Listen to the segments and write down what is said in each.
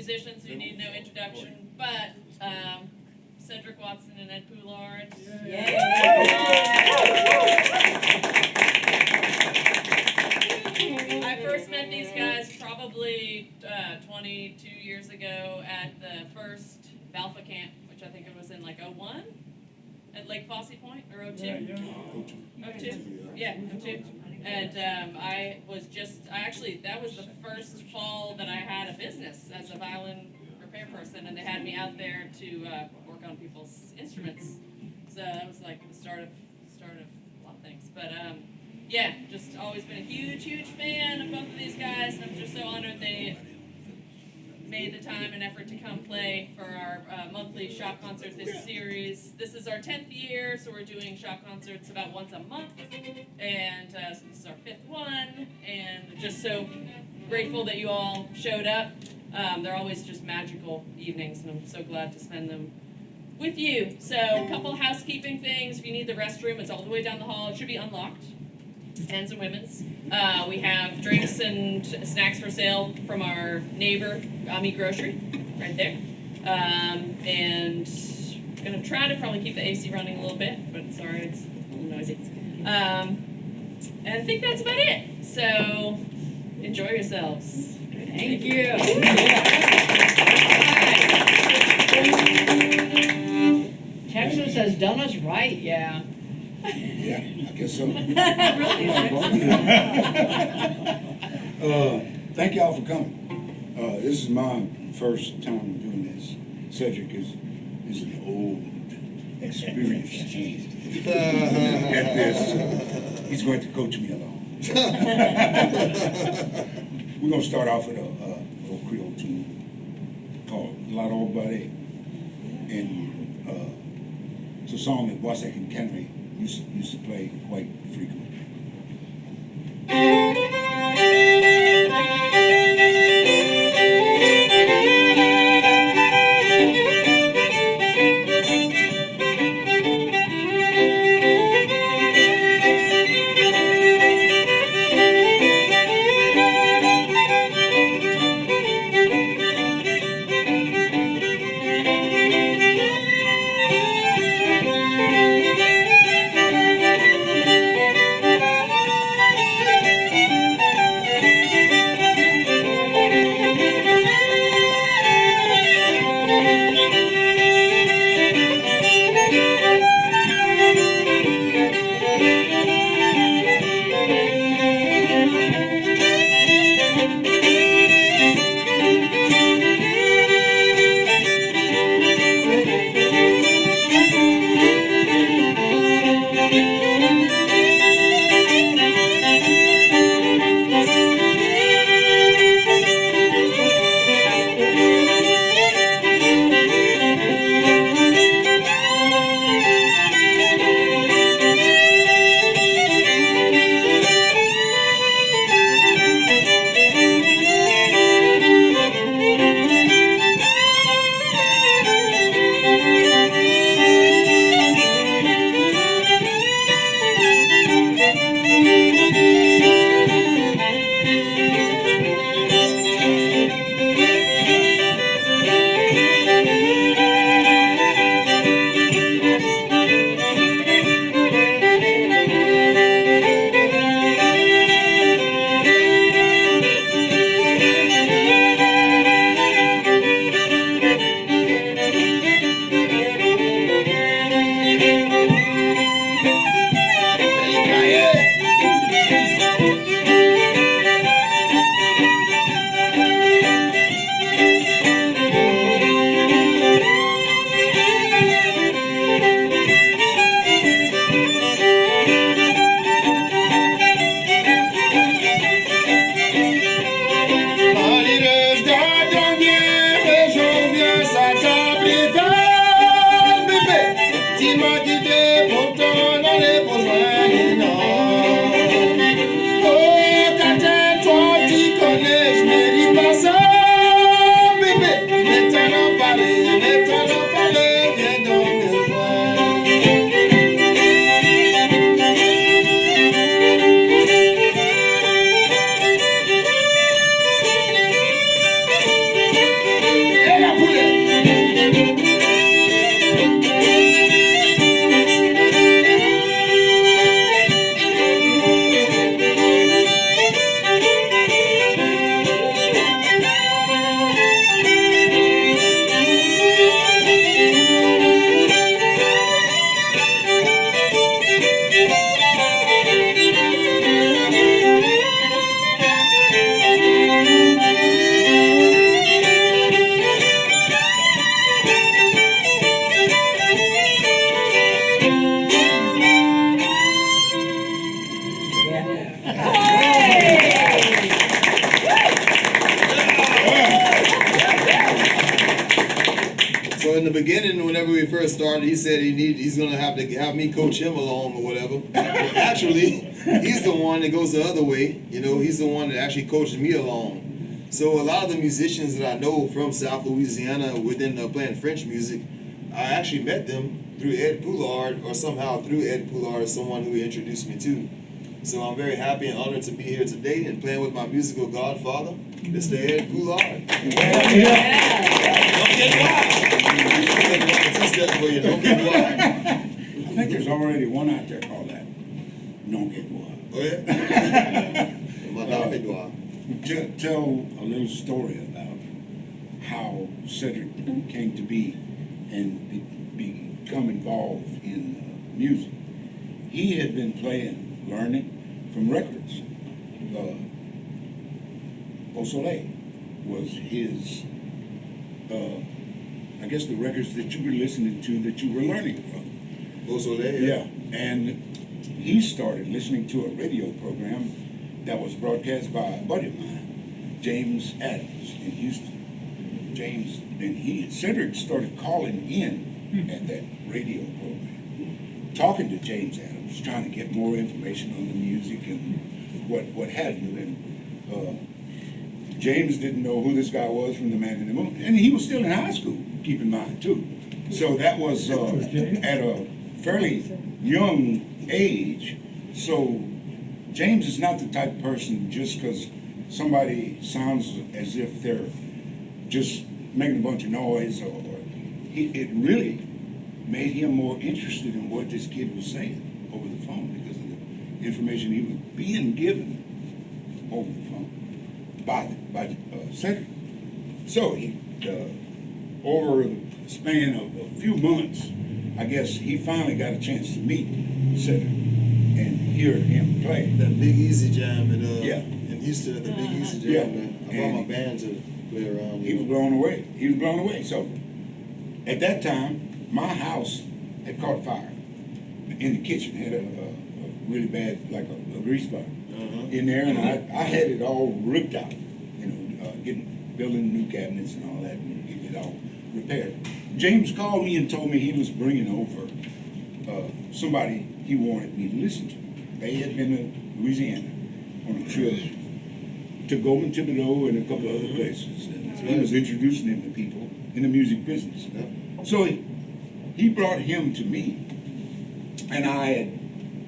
musicians who need no introduction, but Cedric Watson and Poullard. Yeah. I first met these guys probably 22 years ago at the first Balfa camp, which I think it was in like '01 at Lake Fosse Point, or '02? '02? Yeah, '02. And that was the first fall that I had a business as a violin repair person, and they had me out there to work on people's instruments. So that was like the start of a lot of things. But yeah, just always been a huge fan of both of these guys, and I'm just so honored they made the time and effort to come play for our monthly shop concert this series. This is our 10th year, so we're doing shop concerts about once a month, and so this is our 5th one, and just so grateful that you all showed up. They're always just magical evenings, and I'm so glad to spend them with you. So a couple housekeeping things. If you need the restroom, it's all the way down the hall. It should be unlocked. Men's and women's. We have drinks and snacks for sale from our neighbor, Ami Grocery, right there. And I'm going to try to probably keep the AC running a little bit, but sorry, it's a little noisy. And I think that's about it. So enjoy yourselves. Thank you. Texas has done us right, yeah. Yeah, I guess so. Really? Thank y'all for coming. This is my first time doing this. Cedric is an old, experienced hand at this. He's going to coach me along. We're going to start off with a Creole tune called La Robare. And it's a song that Boissac and Kenry used to play quite frequently. the beginning, whenever we first started, he said he's gonna have to have me coach him along or whatever. Actually, he's the one that goes the other way. You know, he's the one that actually coaches me along. So a lot of the musicians that I know from South Louisiana within playing French music, I actually met them through Ed Poullard, or somehow through Ed Poullard, someone who he introduced me to. So I'm very happy and honored to be here today and playing with my musical godfather, Mr. Ed Poullard. Don't get wild. Don't get wild. I think there's already one out there called that. Don't get wild. Oh yeah? Tell a little story about how Cedric came to be and become involved in music. He had been learning from records. Au Soleil was his, I guess the records that you were listening to that you were learning from. Au Soleil? Yeah, and he started listening to a radio program that was broadcast by a buddy of mine, James Adams in Houston. James, and he and Cedric started calling in at that radio program, talking to James Adams, trying to get more information on the music and what have you. And James didn't know who this guy was from The Man in the Moon, and he was still in high school, keep in mind too. So that was at a fairly young age. So James is not the type of person just because somebody sounds as if they're just making a bunch of noise, or it really made him more interested in what this kid was saying over the phone because of the information he was being given over the phone by Cedric. So he, over the span of a few months, I guess he finally got a chance to meet Cedric and hear him play. That Big Easy Jam in Houston at the Big Easy Jam. Yeah. I brought my band to play around. He was blown away. He was blown away. So at that time, my house had caught fire in the kitchen. Had a really bad, like a grease fire in there, and I had it all ripped out. You know, building new cabinets and all that, and getting it all repaired. James called me and told me he was bringing over somebody he wanted me to listen to. They had been to Louisiana on a trip to Goldman Thibodeau and a couple of other places. And he was introducing them to people in the music business. So he brought him to me, and I had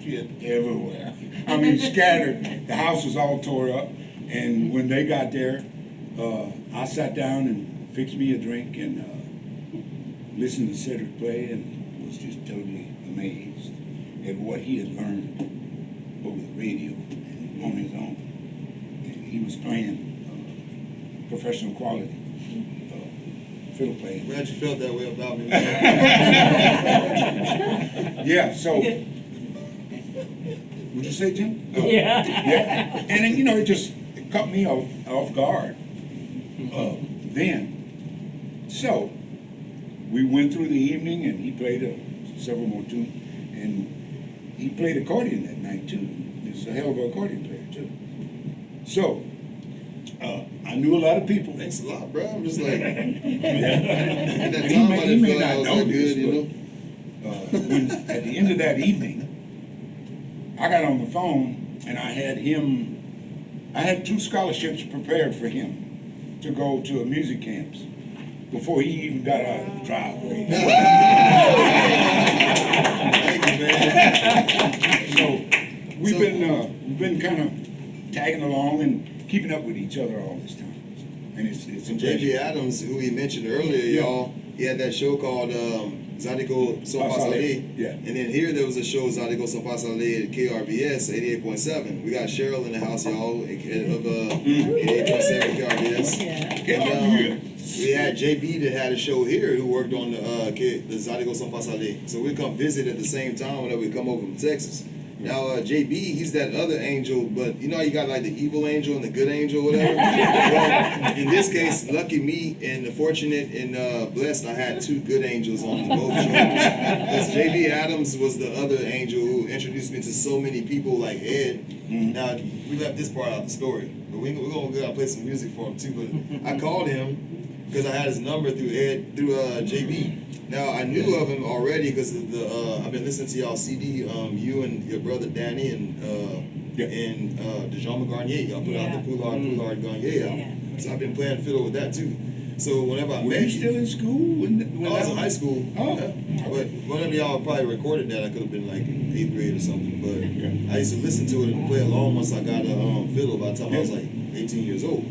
shit everywhere. I mean, scattered. The house was all tore up. And when they got there, I sat down and fixed me a drink and listened to Cedric play and was just totally amazed at what he had learned over the radio and on his own. And he was playing professional quality fiddle playing. I'm glad you felt that way about me. Yeah, so, would you say, Jim? Yeah. Yeah, and then, you know, it caught me off guard then. So, we went through the evening and he played several more tunes, and he played accordion that night too. He's a hell of an accordion player too. So, I knew a lot of people. Thanks a lot, bro. I'm just like, at that He time may- I he didn't may feel like I not was know that this, good, you know? When, at the end of that evening, I got on the phone and I had 2 scholarships prepared for him to go to a music camps before he even got out of the driveway. Thank you, man. So we've been kind of tagging along and keeping up with each other all this time. And it's a JB pleasure. Adams, who we mentioned earlier, Yeah. y'all, he had that show called Zydeco Sont Passalé. Yeah. And then here there was a show, Zydeco Sont Passalé at KRBS 88.7. We got Cheryl in the house, y'all, of 88.7 KRBS. And we had JB that had a show here who worked on the Zydeco Sont Passalé. So we come visit at the same time whenever we come over from Texas. Now, JB, he's that other angel, but you know how you got like the evil angel and the good angel, whatever? Well, in this case, lucky me and fortunate and blessed, I had 2 good angels on both shows. Because JB Adams was the other angel who introduced me to so many people like Ed. Now, we left this part out of the story, but we're going to go play some music for him too. But I called him because I had his number through JB. Now I knew of him already because I've been listening to y'all CD. You and your brother Danny and DeJean Garnier. Y'all put out the Poullard Garnier album. So I've been playing fiddle with that too. So whenever I Were met you still in school? When I was in high school. Oh. But whenever y'all probably recorded that, I could have been like in 8th grade or something. But I used to listen to it and play along once I got a fiddle by the time I was like 18 years old.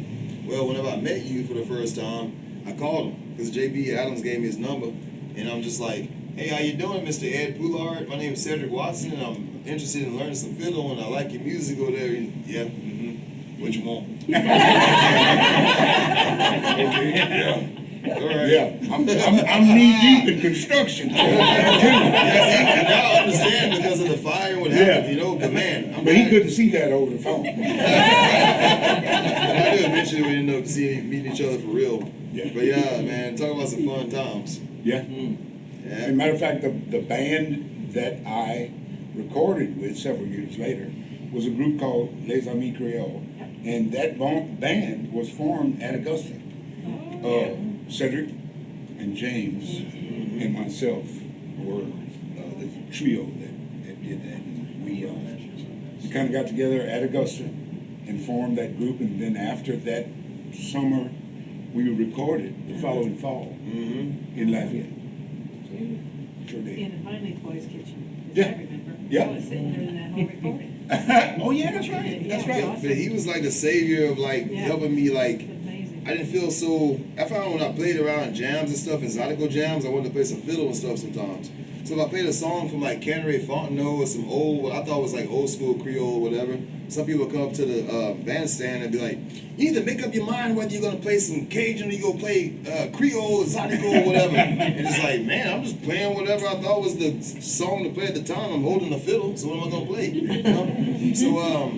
Well, whenever I met you for the first time, I called him because JB Adams gave me his number. And I'm just like, hey, how you doing, Mr. Ed Poullard? My name is Cedric Watson, and I'm interested in learning some fiddle, and I like your music over there. And, what you want? All right. Yeah, I'm knee deep in construction. Now I understand because of the fire and what happened, you know. But man, But he couldn't see that over the phone. But I knew eventually we ended up meeting each other for real. Yeah. But yeah, man, talk about some fun times. Yeah. Yeah. As a matter of fact, the band that I recorded with several years later was a group called Les Amis Créoles. And that band was formed at Augusta. Cedric and James and myself were the trio that did that. And we kind of got together at Augusta and formed that group. And then after that summer, we recorded the following fall in Lafayette. Sure did. In the Finally Boys Kitchen, as Yeah. I remember. Yeah. I was sitting there in that whole recording. Oh yeah, that's right. That's Yeah. right. But he was like the savior of like Yeah. helping me like. Amazing. I didn't feel so. I found when I played around jams and stuff, and Zydeco jams, I wanted to play some fiddle and stuff sometimes. So if I played a song from like Cannery Fontenot or some old, what I thought was like old school Creole or whatever, some people would come up to the bandstand and be like, "You need to make up your mind whether you're gonna play some Cajun or you gonna play Creole or Zydeco or whatever." And it's like, man, I'm just playing whatever I thought was the song to play at the time. I'm holding the fiddle, so what am I gonna play? You know? So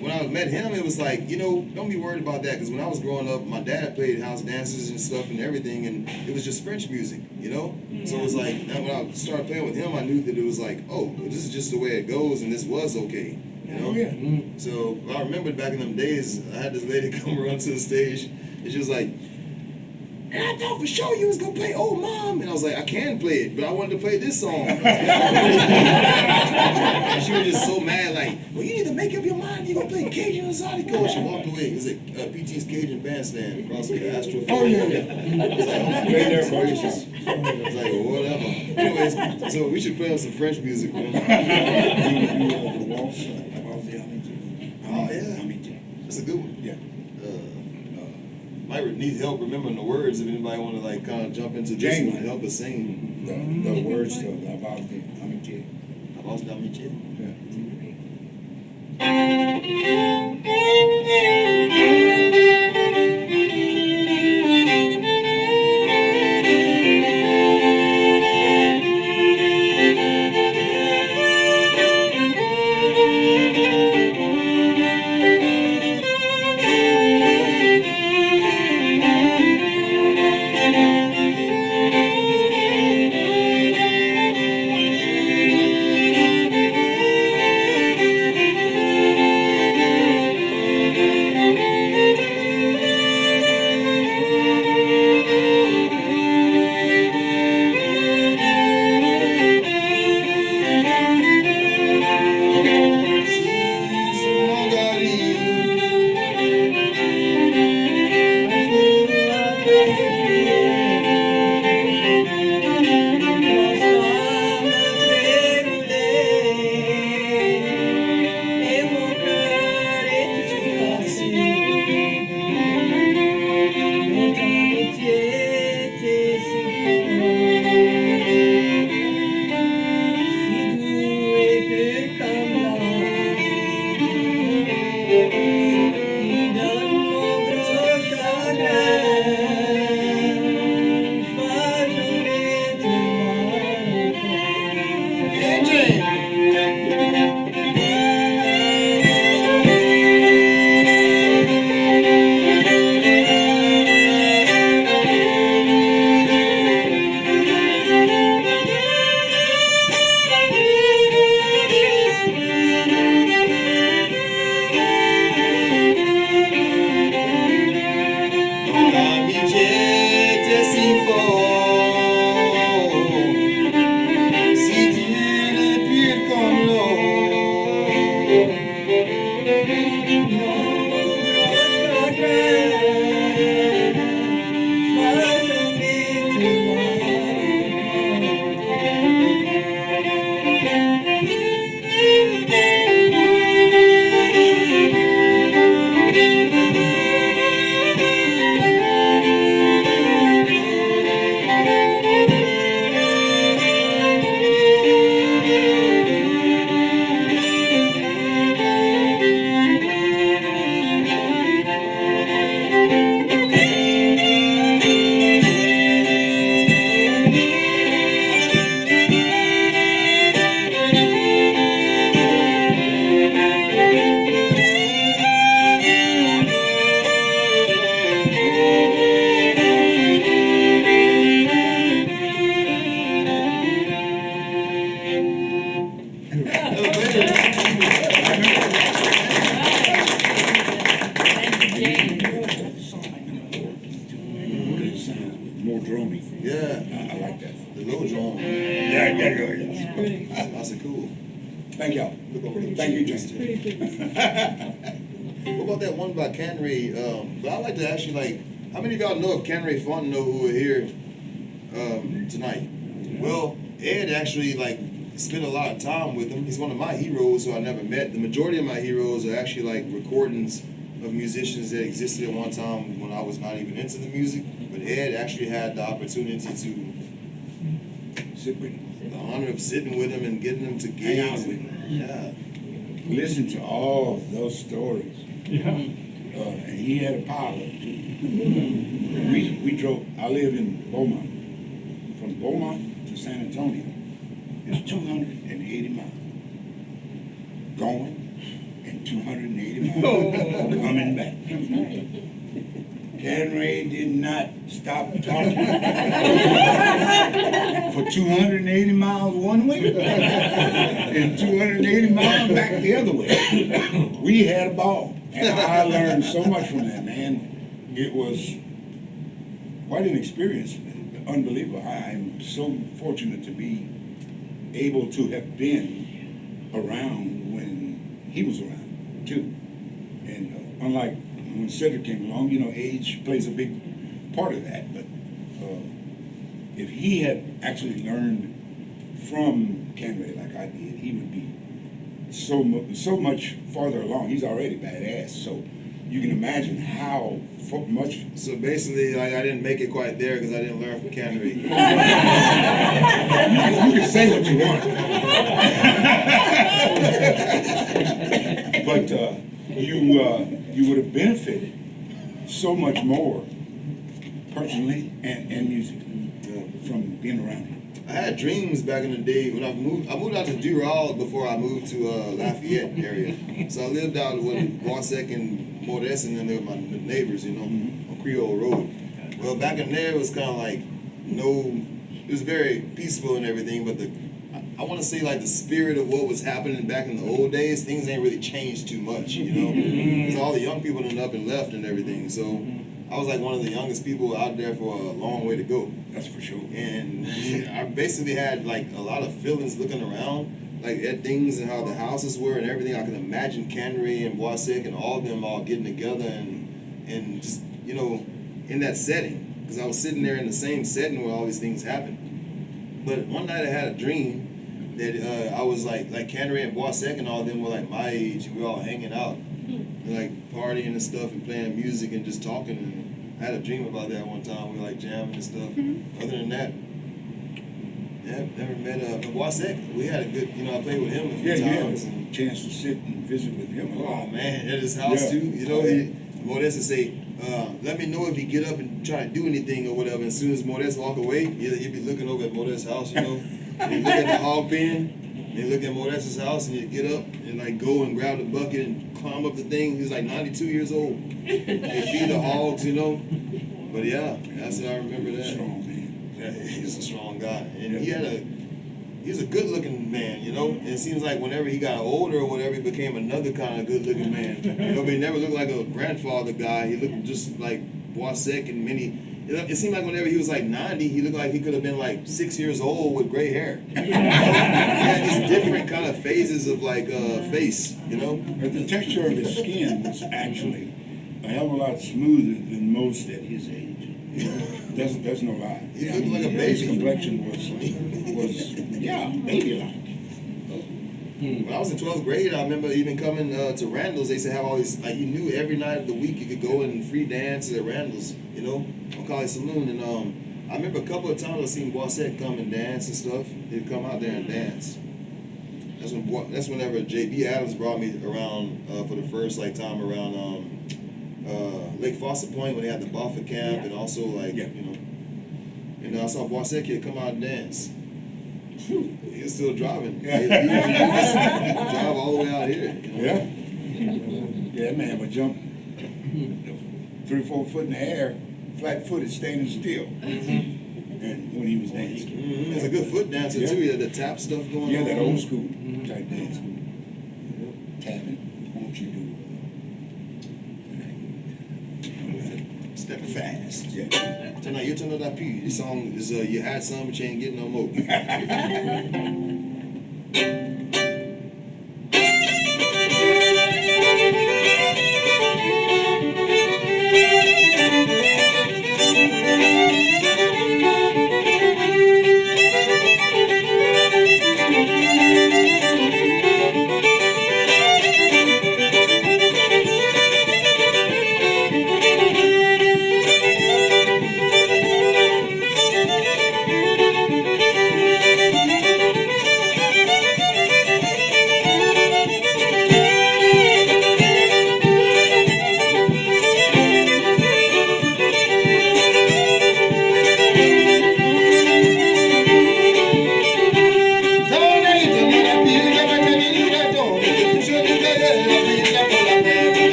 when I met him, it was like, don't be worried about that, because when I was growing up, my dad played house dances and stuff and everything, and it was just French music, So it was like, now when I started playing with him, I knew that it was like, oh, this is just the way it goes, and this was okay, Oh yeah. So I remember back in them days, I had this lady come run to the stage, and she was like, "And I thought for sure you was gonna play Old Mom," and I was like, "I can play it, but I wanted to play this song." And she was just so mad, like, "Well, you need to make up your mind. You gonna play Cajun or Zydeco?" And she walked away. It was at PT's Cajun Bandstand across from the Astro. Oh yeah. I was like, "Oh, Play there, gracious." I was like, "Well, whatever." Anyways, so we should play some French music. Man. The waltz, Oh yeah, that's a good one. Yeah. Might need help remembering the words if anybody want to like kind of jump into this James. one and help us sing. The words to about the amitié. About d'amitié. Yeah. more drummy. Yeah, I like that. the little drum. Yeah. That's cool. Thank y'all. Look over the Thank you, cheese. Justin. What about that one by Canray? But I'd like to ask you, like, how many of y'all know of Canray Fontenot who are here tonight? Well, Ed actually, like, spent a lot of time with him. He's one of my heroes who I never met. The majority of my heroes are actually, like, recordings of musicians that existed at one time when I was not even into the music. But Ed actually had the opportunity to Sit with him. the honor of sitting with him and getting him to Hang out gigs. with him. Yeah. Listen to all those stories. Yeah. And he had a pilot too. We drove. I live in Beaumont. From Beaumont to San Antonio, it's 280 miles. Going and 280 miles coming back. Canray did not stop talking for 280 miles one way and 280 miles back the other way. We had a ball, and I learned so much from that, man. It was quite an experience, unbelievable. I am so fortunate to be able to have been around when he was around too. And unlike when Cedric came along, age plays a big part of that. But if he had actually learned from Canray like I did, he would be so much farther along. He's already badass, so you can imagine how much. So basically, like, I didn't make it quite there because I didn't learn from Canary. You can say what you want, but you would have benefited so much more personally and musically from being around him. I had dreams back in the day when I moved out to Deux before I moved to Lafayette area. So I lived out with Boisec and Modeste, and then they were my neighbors, on Creole Road. Well, back in there, it was kind of like it was very peaceful and everything, but I want to say, like, the spirit of what was happening back in the old days, things ain't really changed too much, because all the young people done up and left and everything. So I was like one of the youngest people out there for a long way to go. That's for sure. And I basically had, like, a lot of feelings looking around, like, at things and how the houses were and everything. I can imagine Canray and Boisec and all of them all getting together and just, in that setting. Because I was sitting there in the same setting where all these things happened. But one night I had a dream that I was like Canray and Boisec and all of them were like my age. We were all hanging out, and, like, partying and stuff and playing music and just talking. And I had a dream about that one time. We were, like, jamming and stuff. Other than that, yeah, never met Boisec. We had a good, I played with him a few Yeah, you had times. a chance to sit and visit with him a Oh lot. man, at his house Yeah. too. Modeste would say, let me know if he get up and try to do anything or whatever. As soon as Modeste walk away, you'd be looking over at Modeste's house, and you look at the hog pen, and you look at Modeste's house, and you get up and, like, go and grab the bucket and climb up the thing. He's like 92 years old. They feed the hogs, But yeah, that's how I remember that. Strong man. Yeah, he's a strong guy, and he's a good-looking man, And it seems like whenever he got older or whatever, he became another kind of good-looking man. But he never looked like a grandfather guy. He looked just like Boisec and many. It seemed like whenever he was like 90, he looked like he could have been like 6 years old with gray hair. He had these different kind of phases of, like, face, But the texture of his skin was actually a hell of a lot smoother than most at his age. That's no lie. He looked like a His baby. complexion was baby-like. When I was in 12th grade, I remember even coming to Randall's. They used to have all these, like, you knew every night of the week you could go and free dance at Randall's, on College Saloon. And I remember a couple of times I seen Boisec come and dance and stuff. He'd come out there and dance. That's whenever J.B. Adams brought me around for the first, like, time around Lake Foster Point when they had the Buffer camp, and also, like, and I saw Boisec here come out and dance. He was still driving. Yeah. He drive all the way out here. Yeah. Yeah, that man would jump 3 or 4 foot in the air, flat-footed, standing still. And when he was dancing. He's a good foot dancer too. He had the tap stuff going on. Yeah, that old school type dance. Tapping. Won't you do Stepping fast. Yeah. Tonight, you turn on that P. This song is you had some, but you ain't getting no more.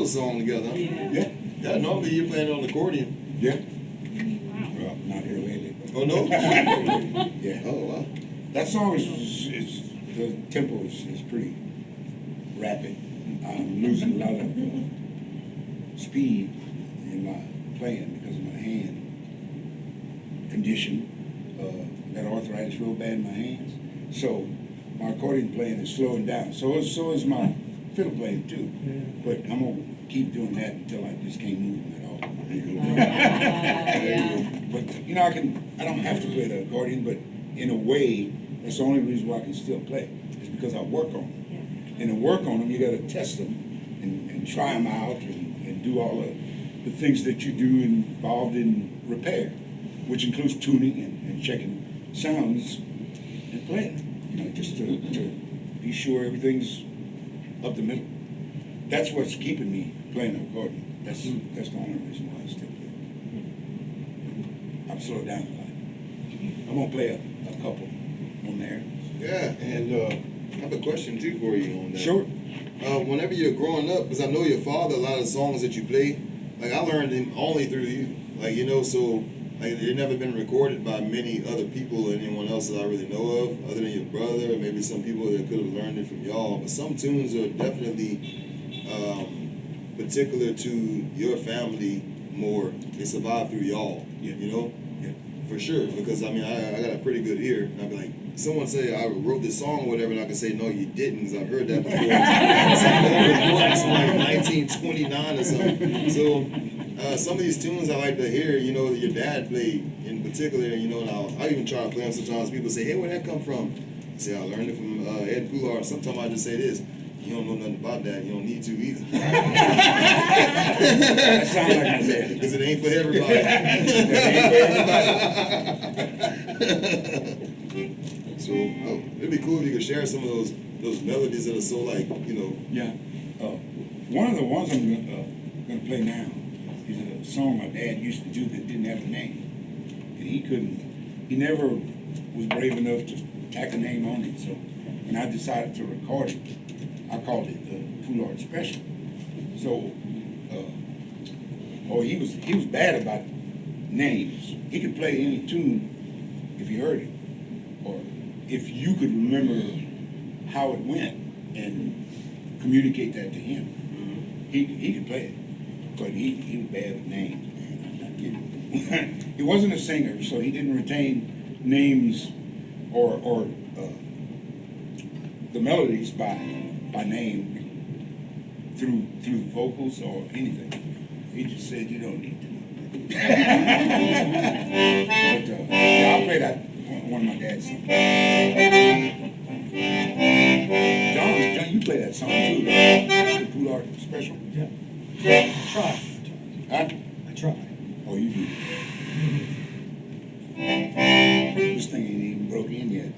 Song together, huh? Yeah. Yeah, normally you're playing on the accordion. Yeah. Well, not here lately. Oh no? Yeah. Oh wow. That song is the tempo is pretty rapid. I'm losing a lot of speed in my playing because of my hand condition. Got arthritis real bad in my hands, so my accordion playing is slowing down. So is my fiddle playing too. But I'm gonna keep doing that until I just can't move them at all. Yeah. But you know, I don't have to play the accordion, but in a way, that's the only reason why I can still play. Is because I work on them. And to work on them, you got to test them and try them out and do all the things that you do involved in repair, which includes tuning and checking sounds and playing. You know, just to be sure everything's up the middle. That's what's keeping me playing the accordion. That's the only reason why I still play. I've slowed down a lot. I'm gonna play a couple on there. Yeah, and I have a question too for you on that. Sure. Whenever you're growing up, because I know your father, a lot of the songs that you play, like I learned them only through you. Like, you know, so like they've never been recorded by many other people or anyone else that I really know of, other than your brother, or maybe some people that could have learned it from y'all. But some tunes are definitely particular to your family more. They survive through y'all, Yeah. you know? Yeah. For sure, because I mean, I got a pretty good ear. And I'd be like, someone say I wrote this song or whatever, and I can say, no, you didn't, because I've heard that before. It's like 1929 or something. So some of these tunes I like to hear, you know, that your dad played in particular, you know, and I even try to play them sometimes. People say, hey, where'd that come from? I say, I learned it from Ed Poullard. Sometimes I just say this, you don't know nothing about that, you don't need to either. That sounds like my dad. Because it ain't for everybody. So it'd be cool if you could share some of those melodies that are so like, you know. Yeah. One of the ones I'm gonna play now is a song my dad used to do that didn't have a name. And he never was brave enough to tack a name on it. So when I decided to record it, I called it the Poullard Special. So, he was bad about names. He could play any tune if you heard it, or if you could remember how it went and communicate that to him. He could play it, but he was bad with names. Man, I'm not kidding. He wasn't a singer, so he didn't retain names or the melodies by name through vocals or anything. He just said you don't need to know. But yeah, I'll play that one of my dad's songs. John, you play that song too, the Poullard Special. Yeah. Try. Huh? I try. Oh, you do. This thing ain't even broke in yet.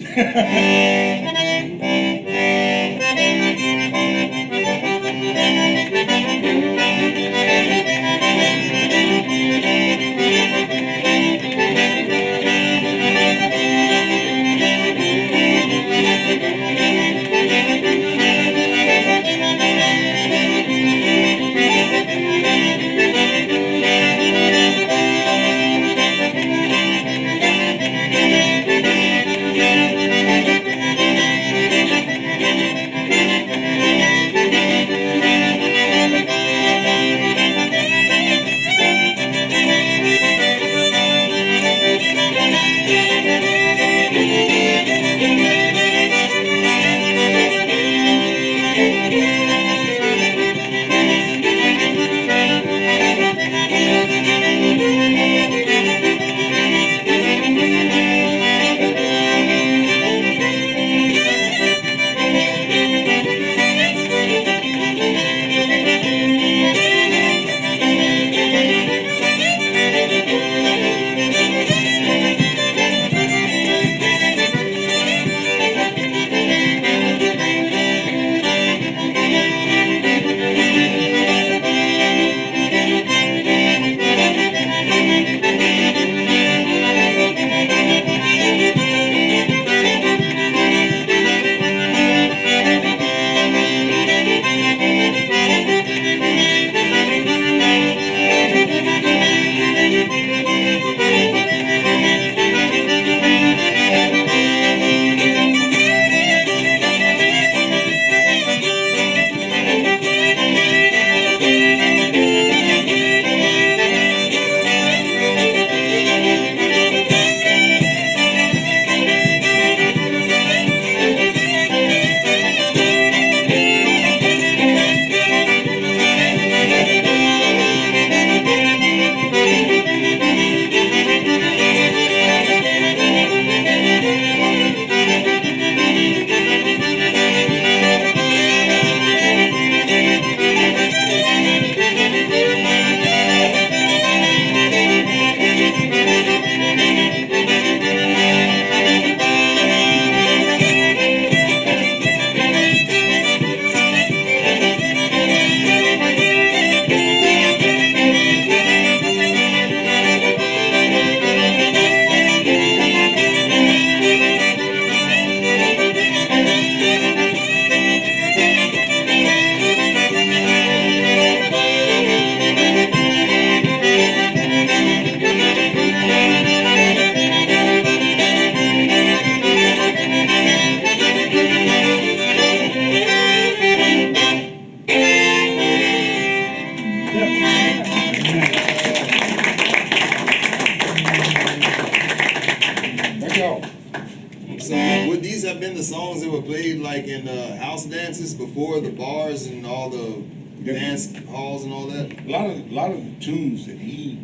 these have been the songs that were played like in house dances before the bars and all the dance halls and all that? A lot of the tunes that he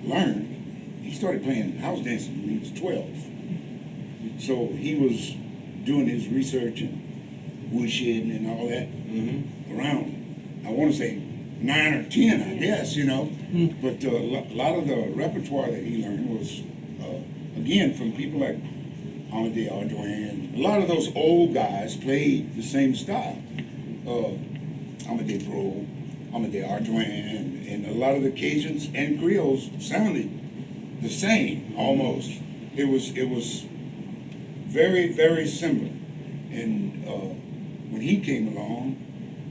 learned, he started playing house dances when he was 12. So he was doing his research and woodshedding and all that around, I want to say 9 or 10, I guess, you know. But a lot of the repertoire that he learned was, again, from people like Amadé Ardoin. A lot of those old guys played the same style. Amadé Bro, Amadé Ardoin, and a lot of the Cajuns and Creoles sounded the same, almost. It was very, very similar. And when he came along,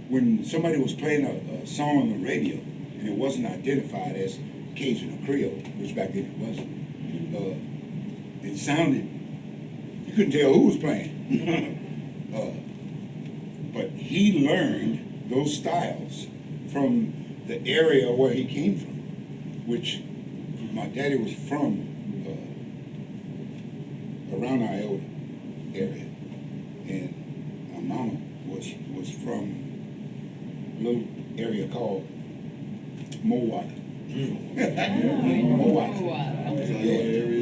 when somebody was playing a song on the radio and it wasn't identified as Cajun or Creole, which back then it wasn't, it sounded, you couldn't tell who was playing. But he learned those styles from the area where he came from, which my daddy was from around Iota area, and my mama was from a little area called Mowata. Mowata.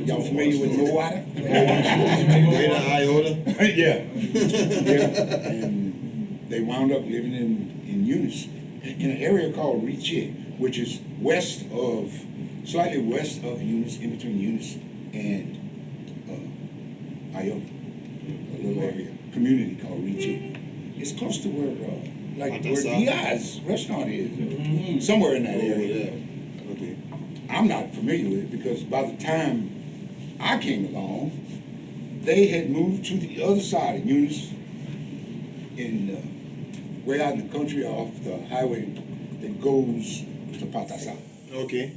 Y'all familiar with Mowata? Greater Iota? Yeah. And they wound up living in Eunice, in an area called Riche, which is slightly west of Eunice, in between Eunice and Iota, a little area, community called Riche. It's close to where Diaz restaurant is, somewhere in that area. Okay. I'm not familiar with it because by the time I came along, they had moved to the other side of Eunice, way out in the country off the highway that goes to Patasa. Okay.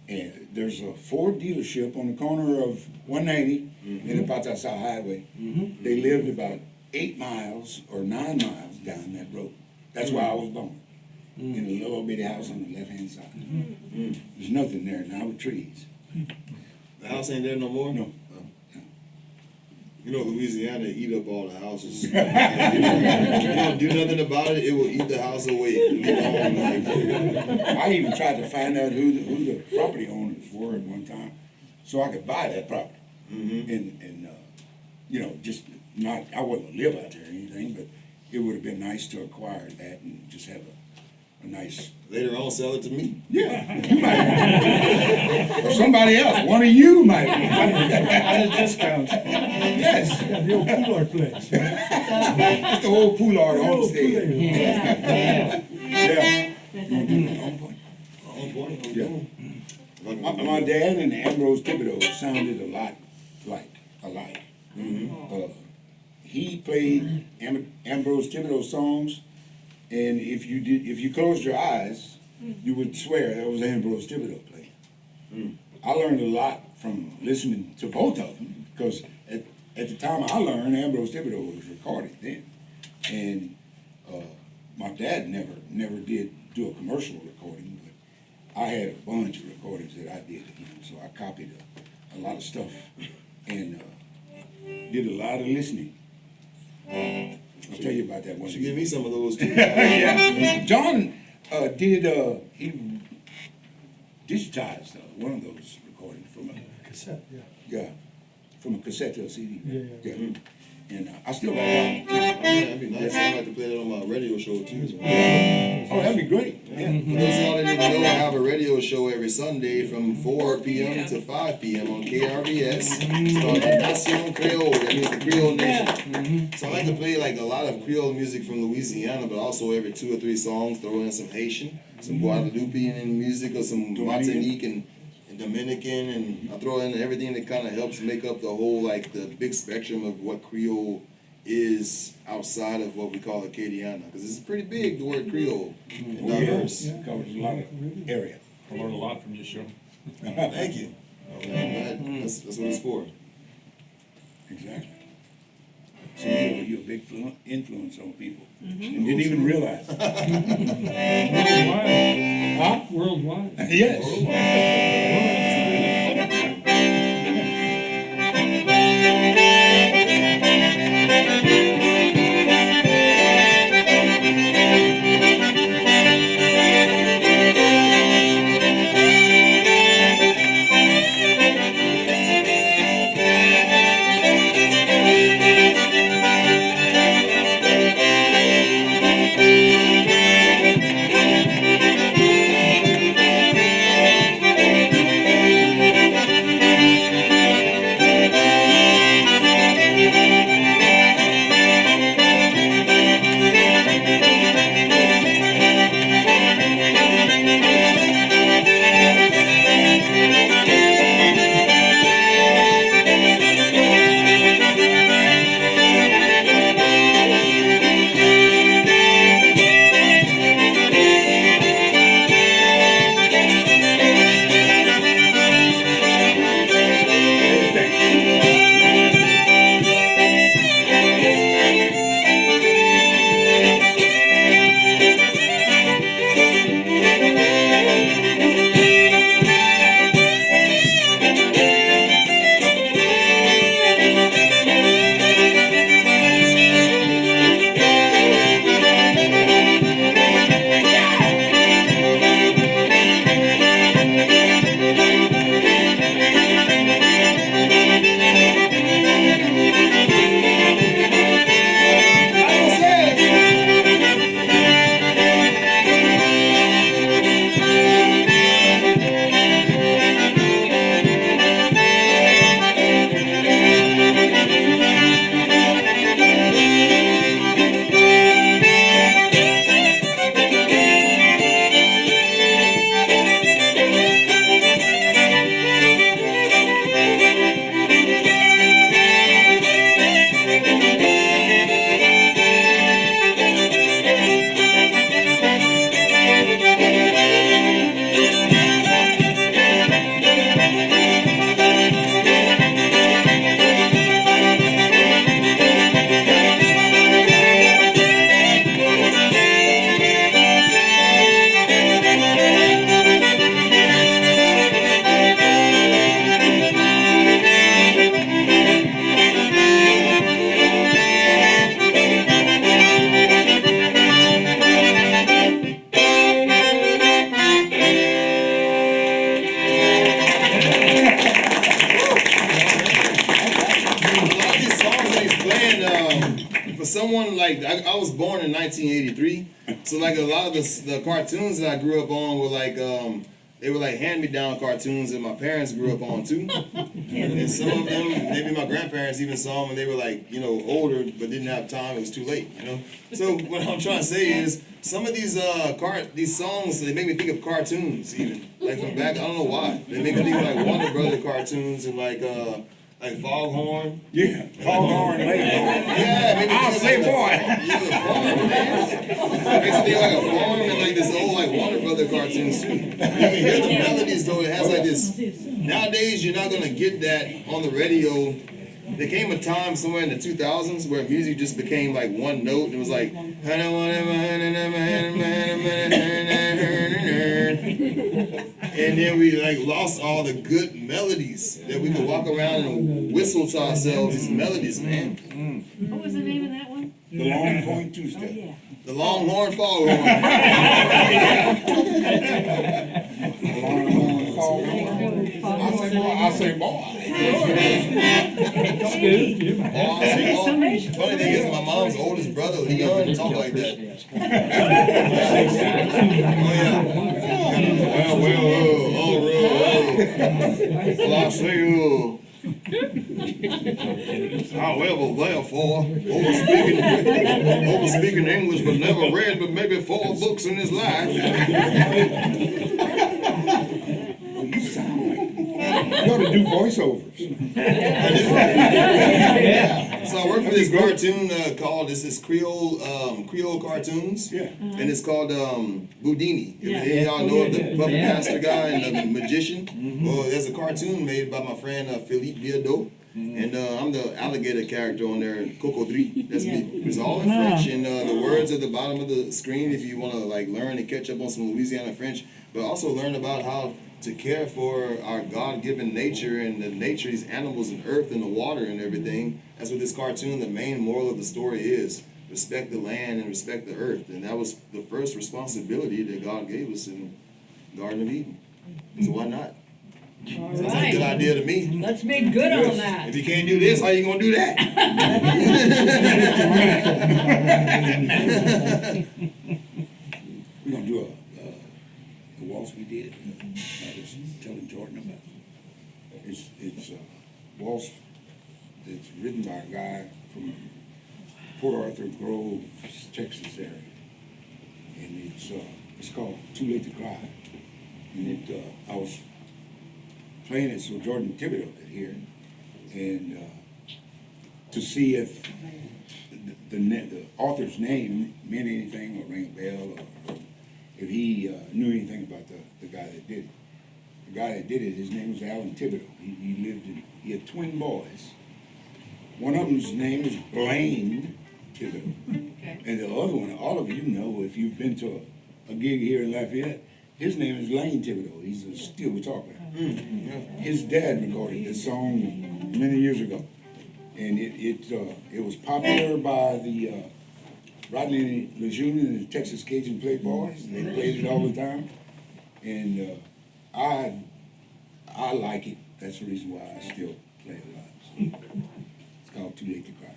And there's a Ford dealership on the corner of 190 and the Patasa Highway. They lived about 8 miles or 9 miles down that road. That's where I was born, in a little bitty house on the left-hand side. There's nothing there now with trees. The house ain't there no more? No. You know, Louisiana eat up all the houses. You don't do nothing about it, it will eat the house away. I even tried to find out who the property owners were at one time, so I could buy that property. And you know, just not, I wouldn't live out there or anything, but it would have been nice to acquire that and just have a nice. Later on, sell it to me. Yeah, you might. Or somebody else, one of you might. At a discount. Yes. Yeah, the old Poullard place. It's the old Poullard homestead. Yeah. Yeah. You wanna do it on point? On point. Yeah. My dad and Ambrose Thibodeau sounded a lot alike. He played Ambrose Thibodeau songs, and if you closed your eyes, you would swear that was Ambrose Thibodeau playing. I learned a lot from listening to both of them, because at the time I learned, Ambrose Thibodeau was recorded then, and my dad never did do a commercial recording, but I had a bunch of recordings that I did of him, so I copied a lot of stuff and did a lot of listening. I'll tell you about that one. You should give me some of those too. Yeah. John he digitized one of those recordings from a Cassette, yeah. yeah, from a cassette to a CD. Yeah. And I still got one. That'd be nice. I'd like to play that on my radio show too. Oh, that'd be great. Yeah. For those of y'all that didn't know, I have a radio show every Sunday from 4 p.m. to 5 p.m. on KRBS. It's called Nation Creole, that means the Creole Nation. So I like to play like a lot of Creole music from Louisiana, but also every 2 or 3 songs throw in some Haitian, some Guadeloupean music, or some Martinique and Dominican, and I throw in everything that kind of helps make up the whole, like, the big spectrum of what Creole is outside of what we call Acadiana, because it's pretty big, the word Creole, and diverse. It covers a lot of area. I learned a lot from your show. Thank you. I'm glad. That's what it's for. Exactly. So you're a big influence on people. And didn't even realize. Worldwide. Huh? Worldwide. Yes. someone like I was born in 1983, so like a lot of the cartoons that I grew up on were like they were like hand-me-down cartoons that my parents grew up on too. And some of them, maybe my grandparents even saw them when they were like, you know, older, but didn't have time. It was too late, you know. So what I'm trying to say is, some of these these songs, they make me think of cartoons even. Like from back, I don't know why. They make me think of like Warner Brother cartoons and like Foghorn. Yeah, Foghorn Lake. Yeah, maybe I'll say boy. Yeah, the farm, man. Makes me think like a farm and like this old like Warner Brother cartoons too. You can hear the melodies though. It has like this. Nowadays, you're not gonna get that on the radio. There came a time somewhere in the 2000s where music just became like one note. It was like, and then we like lost all the good melodies that we could walk around and whistle to ourselves. These melodies, man. What was the name of that one? The long point Oh, two-step. yeah. The Longhorn Foghorn. I say boy. Funny thing is, my mom's oldest brother, Leon, talk like that. Well, I say, however, therefore, overspeaking English, but never read but maybe 4 books in his life. You sound like you ought to do voiceovers. So I work for this cartoon called Creole cartoons. Yeah. And it's called Boudini. If any of y'all know of the puppet master guy and the magician, well, there's a cartoon made by my friend Philippe Biadeau. And I'm the alligator character on there, Cocodri. That's me. It's all in French, and the words at the bottom of the screen if you want to like learn and catch up on some Louisiana French, but also learn about how to care for our God-given nature and the nature, these animals and earth and the water and everything. That's what this cartoon, the main moral of the story is. Respect the land and respect the earth. And that was the first responsibility that God gave us in the Garden of Eden. So why not? Sounds like a good idea to me. Let's make good on that. If you can't do this, how you gonna do that? We're gonna do a waltz we did. I was telling Jordan about it. It's a waltz that's written by a guy from Port Arthur Grove, Texas area, and it's called Too Late to Cry. And I was playing it so Jordan Thibodeau could hear it, and to see if the author's name meant anything or rang a bell, or if he knew anything about the guy that did it. The guy that did it, his name was Alan Thibodeau. He had twin boys. One of them's name was Blaine Thibodeau. Okay. And the other one, all of you know if you've been to a gig here in Lafayette, his name is Lane Thibodeau. He's a steel guitar player. His dad recorded this song many years ago. And it was popular by the Rodney Lejeune and the Texas Cajun Playboys. They played it all the time. And I like it. That's the reason why I still play it live. So it's called Too Late to Cry.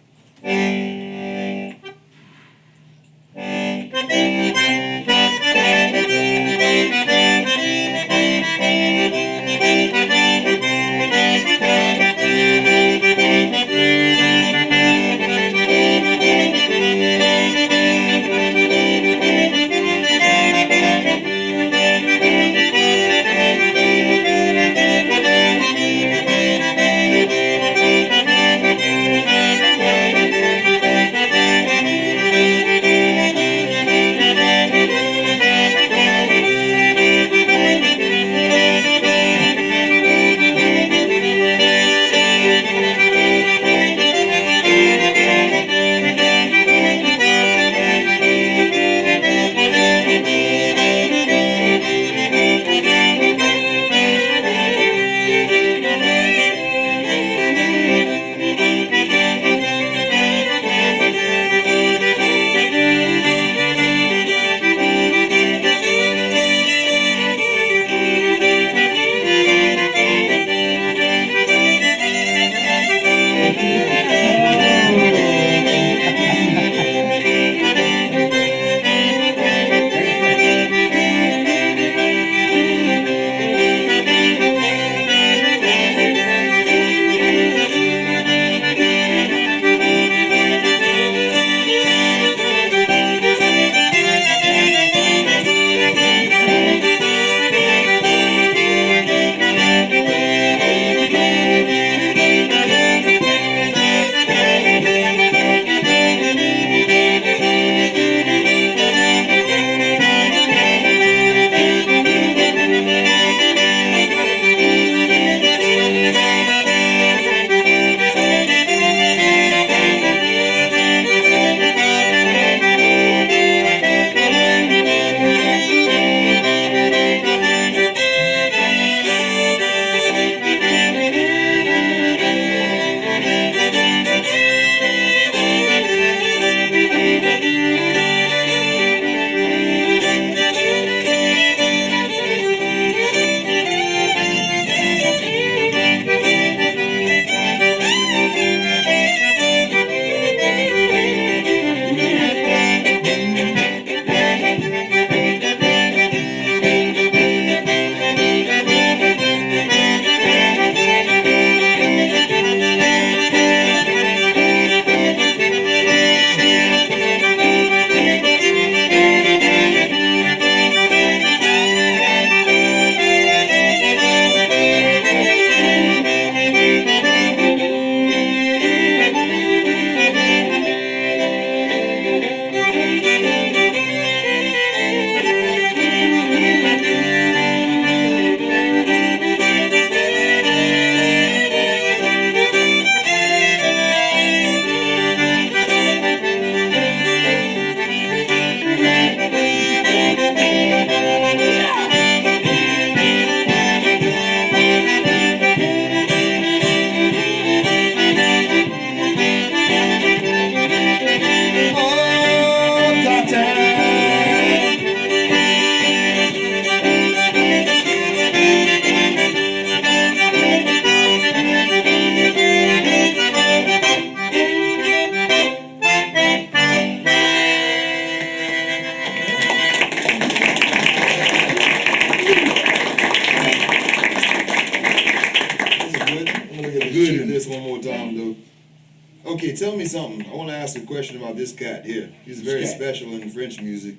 Okay, tell me something. I want to ask a question about this cat here. He's very This cat? special in French music.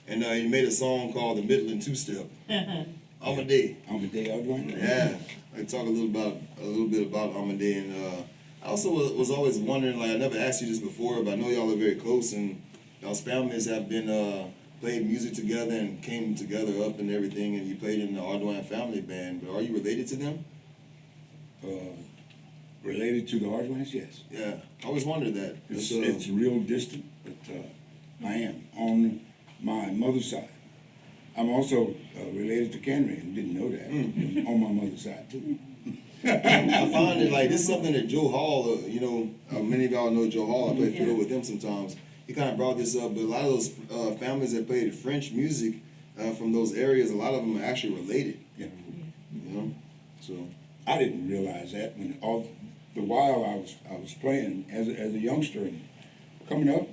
And he made a song called the Midland Two-Step. Amadee. Amadee Aldrin? Yeah. I can talk a little bit about Amadee. And I also was always wondering, like, I never asked you this before, but I know y'all are very close, and y'all's families have been played music together and came together up and everything, and you played in the Ardoin family band. But are you related to them? Related to the Aldrins, yes. Yeah. I always wondered that. It's real distant, but I am on my mother's side. I'm also related to Kenry, and didn't know that. On my mother's side too. I find it like this is something that Joe Hall, many of y'all know Joe Hall. I play fiddle with him sometimes. He kind of brought this up, but a lot of those families that played French music from those areas, a lot of them are actually related. Yeah. You know, so I didn't realize that when all the while I was playing as a youngster and coming up,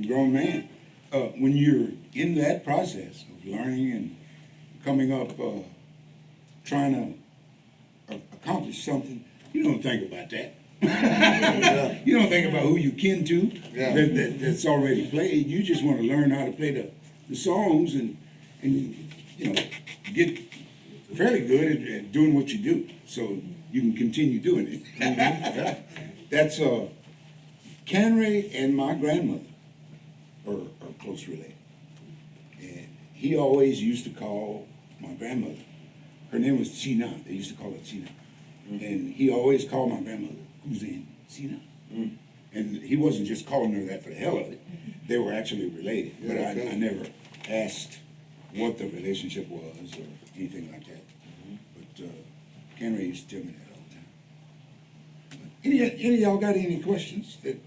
grown man. When you're in that process of learning and coming up, trying to accomplish something, you don't think about that. You don't think about who you kin to that's already played. You just want to learn how to play the songs and get fairly good at doing what you do, so you can continue doing it. That's Canray and my grandmother are close related, and he always used to call my grandmother. Her name was Sina. They used to call her Sina, and he always called my grandmother Cousine Sina. And he wasn't just calling her that for the hell of it. They were actually related, but I never asked what the relationship was or anything like that. But Kenry used to tell me that all the time. But any of y'all got any questions that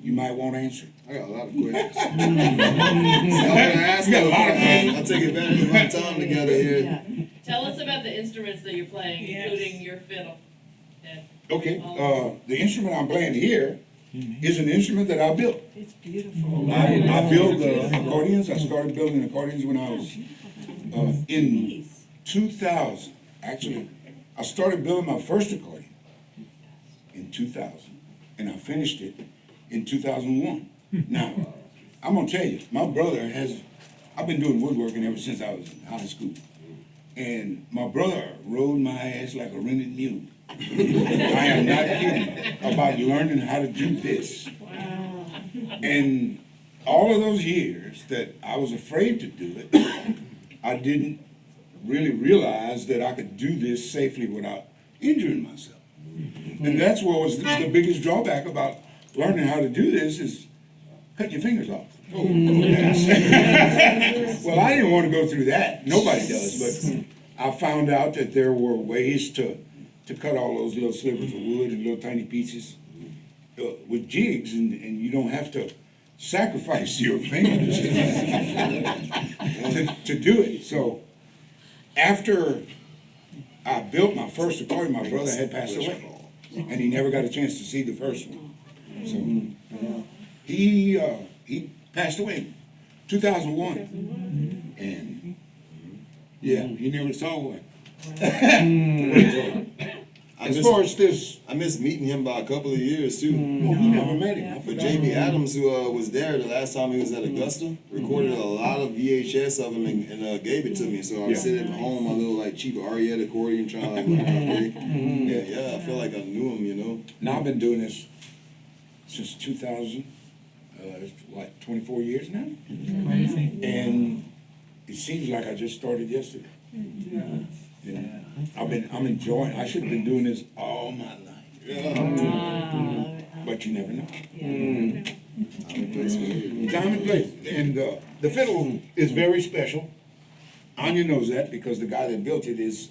you might want answered? I got a lot of questions. I'm gonna ask you a lot of questions. I'll take advantage of my time together here. Tell us about the instruments that you're playing, Yes. including your fiddle. Ted. Okay, the instrument I'm playing here is an instrument that I built. It's beautiful. I built accordions. I started building accordions when I was in 2000. Actually, I started building my first accordion in 2000, and I finished it in 2001. Now, I'm gonna tell you, my brother I've been doing woodworking ever since I was in high school, and my brother rode my ass like a rented mule. I am not kidding about learning how to do this. And all of those years that I was afraid to do it, I didn't really realize that I could do this safely without injuring myself. And that's what was the biggest drawback about learning how to do this is cut your fingers off. Oh, yes. Well, I didn't want to go through that. Nobody does, but I found out that there were ways to cut all those little slivers of wood and little tiny pieces with jigs, and you don't have to sacrifice your fingers to do it. So after I built my first accordion, my brother had passed away, and he never got a chance to see the first one. So he passed away in 2001, and he never saw one. As far as this, I missed meeting him by a couple of years too. you never met him. I But forgot. JB Adams, who was there the last time he was at Augusta, recorded a lot of VHS of him and gave it to me. So I was sitting at home, my little like cheap Arietta accordion, trying to like learn how to play. Yeah, I feel like I knew him, Now I've been doing this since 2000. It's what, 24 years now? Crazy. And it seems like I just started yesterday. Yeah. I'm enjoying. I should have been doing this all my life. But you never know. Time and place. And the fiddle is very special. Anya knows that because the guy that built it is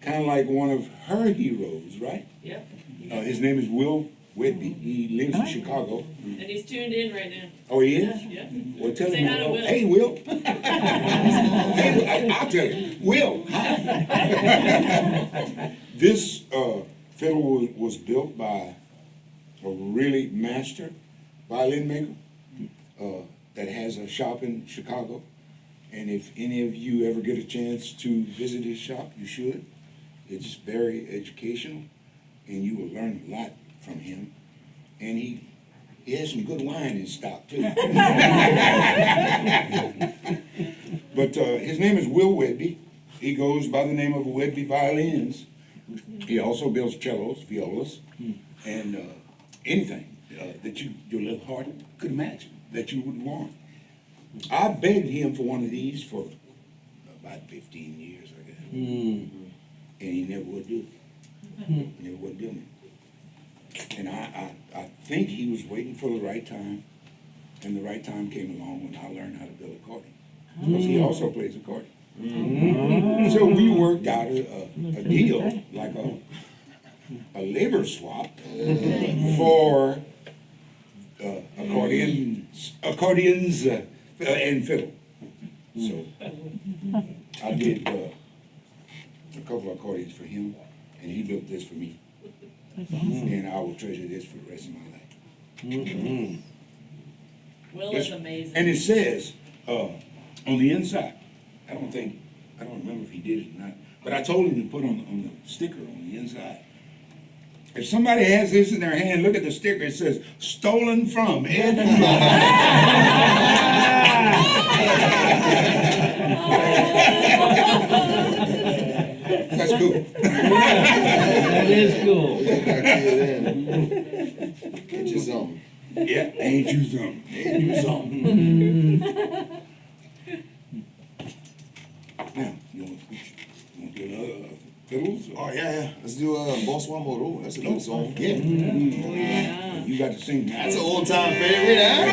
kind of like one of her heroes, right? Yep. His name is Will Whitby. He lives in Chicago. And he's tuned in right now. Oh, he is? Yeah. Well, tell Say him. hi to Will. Hey, Will. Hey, I'll tell you. Will, hi. This fiddle was built by a really master violin maker that has a shop in Chicago. And if any of you ever get a chance to visit his shop, you should. It's very educational. and you will learn a lot from him. And he has some good wine in stock too. But his name is Will Wedby. He goes by the name of Wedby Violins. He also builds cellos, violas, and anything that your little heart could imagine that you would want. I begged him for one of these for about 15 years, I guess. And he never would do it. Never would do it. And I think he was waiting for the right time, and the right time came along when I learned how to build accordion. Because he also plays accordion. So we worked out a deal, like a labor swap for accordions and fiddle. So I did a couple of accordions for him, and he built this for me. And I will treasure this for the rest of my life. Will is amazing. And it says on the inside, I don't remember if he did it or not, but I told him to put on the sticker on the inside. If somebody has this in their hand, look at the sticker. It says, "Stolen from Ed." That's cool. That is cool. Get you something. Yeah, ain't you something? Ain't you something? Now, you want to do another fiddles? Oh yeah. Let's do Bonsoir Moreau. That's a good song. Yeah. Oh, yeah. You got to sing that. That's an old time favorite, huh?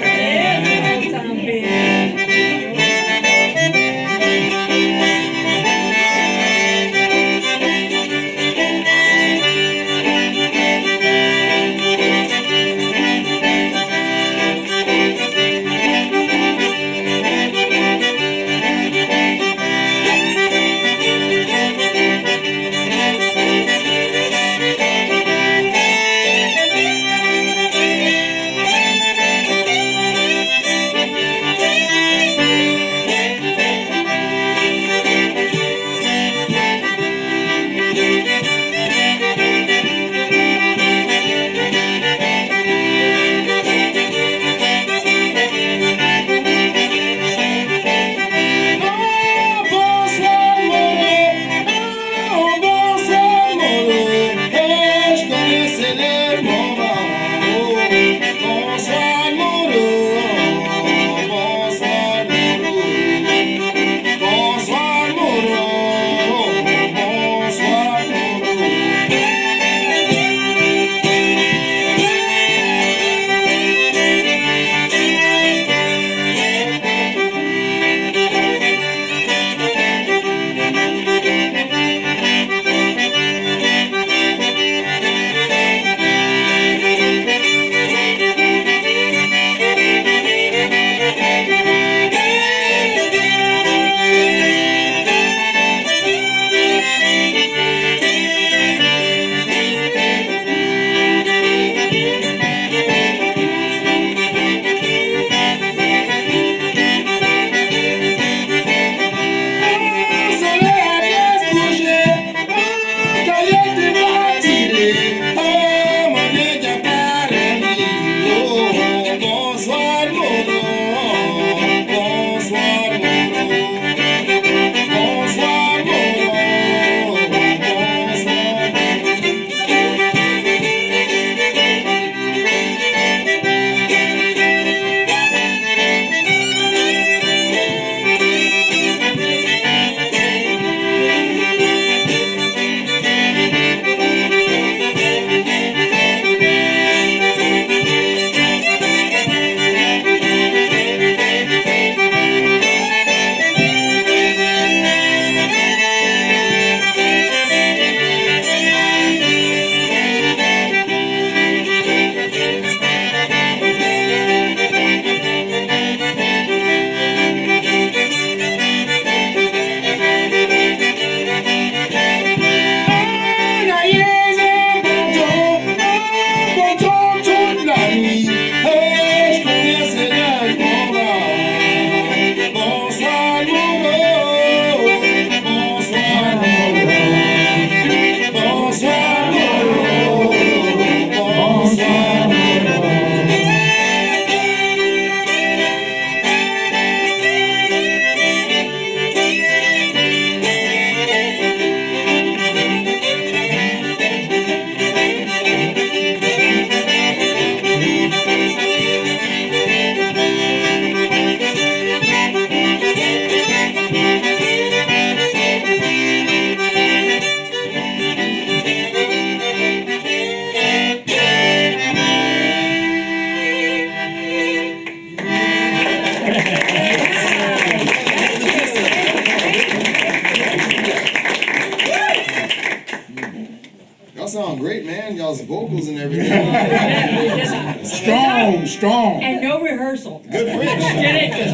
Strong. And no rehearsal. Good French.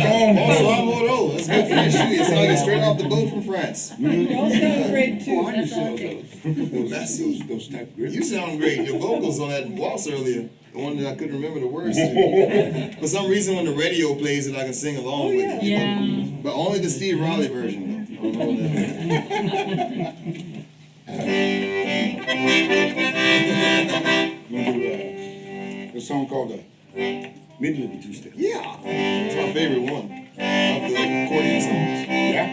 Strong. Bonsoir, Moreau. That's good French. It's like it's straight off the boat from France. You all sound great too. Oh, I used That's to all sell okay. those type of grits. You sound great. Your vocals on that waltz earlier, the one that I couldn't remember the words to. For some reason, when the radio plays it, I can sing along with it. Yeah. But only the Steve Riley version, though. I don't know that. We're gonna do a song called Midland Two-Step. Yeah, it's my favorite one of the accordion songs. Yeah?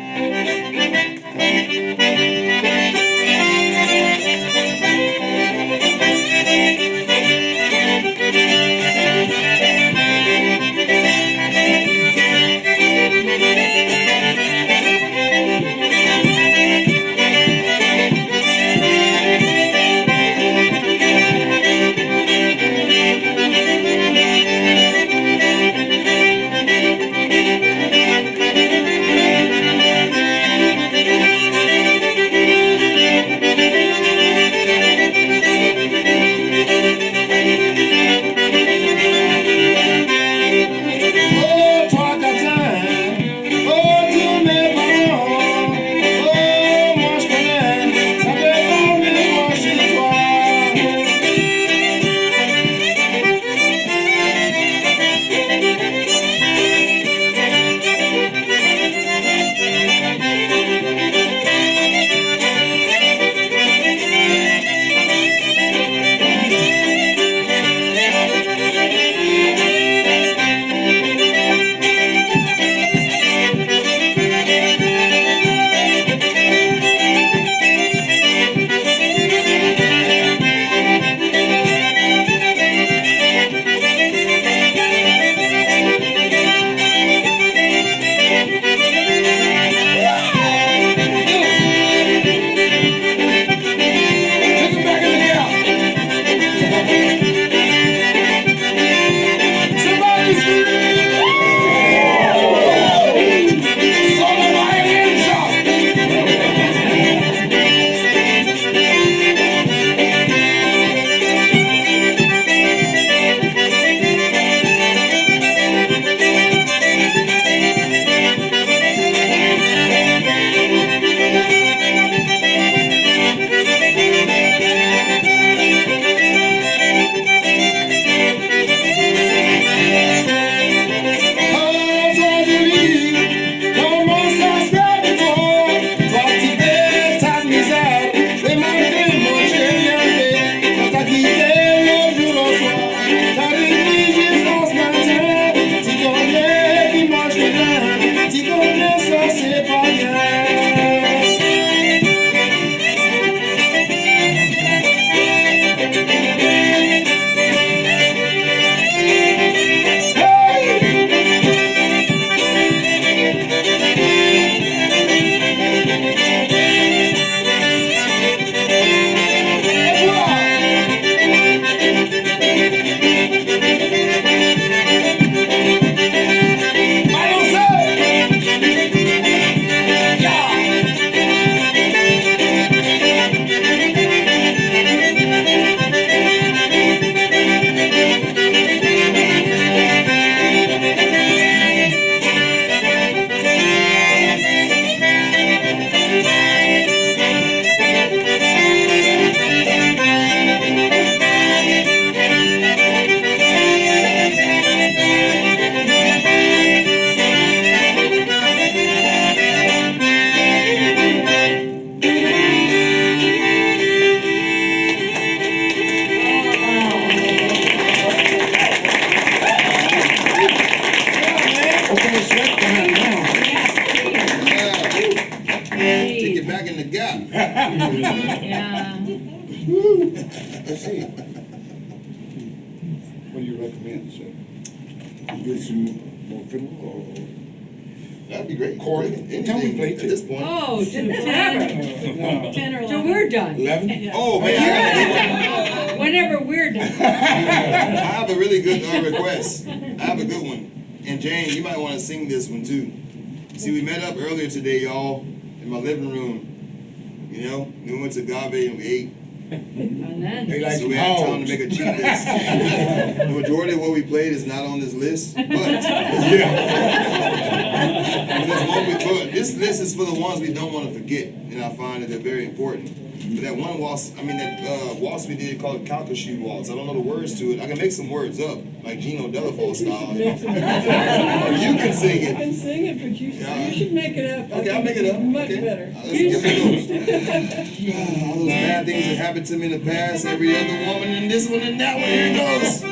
Yeah. Let's see. What do you recommend, sir? You get some more fiddle or That'd be great. chord? Anything Tell me, play at this point. Oh, to 10. 10 or 11. So we're done. 11? Oh man, Whenever we're done. I have a really good request. I have a good one. And Jane, you might want to sing this one too. See, we met up earlier today, y'all, in my living room. You know, we went to Gave and we ate. And then, They like So we had time hogs. to make a cheat list. The majority of what we played is not on this list, but Yeah. but this list is for the ones we don't want to forget, and I find that they're very important. But that one waltz, waltz we did called Calcasieu waltz. I don't know the words to it. I can make some words up, like Gino Delafont style. Or you can sing you it. can sing it, but you Yeah. should make it up. I Okay, I'll think make it up. Much Okay. better. Let's give it a go. All those bad things that happened to me in the past, every other woman, and this one and that one. Here it goes.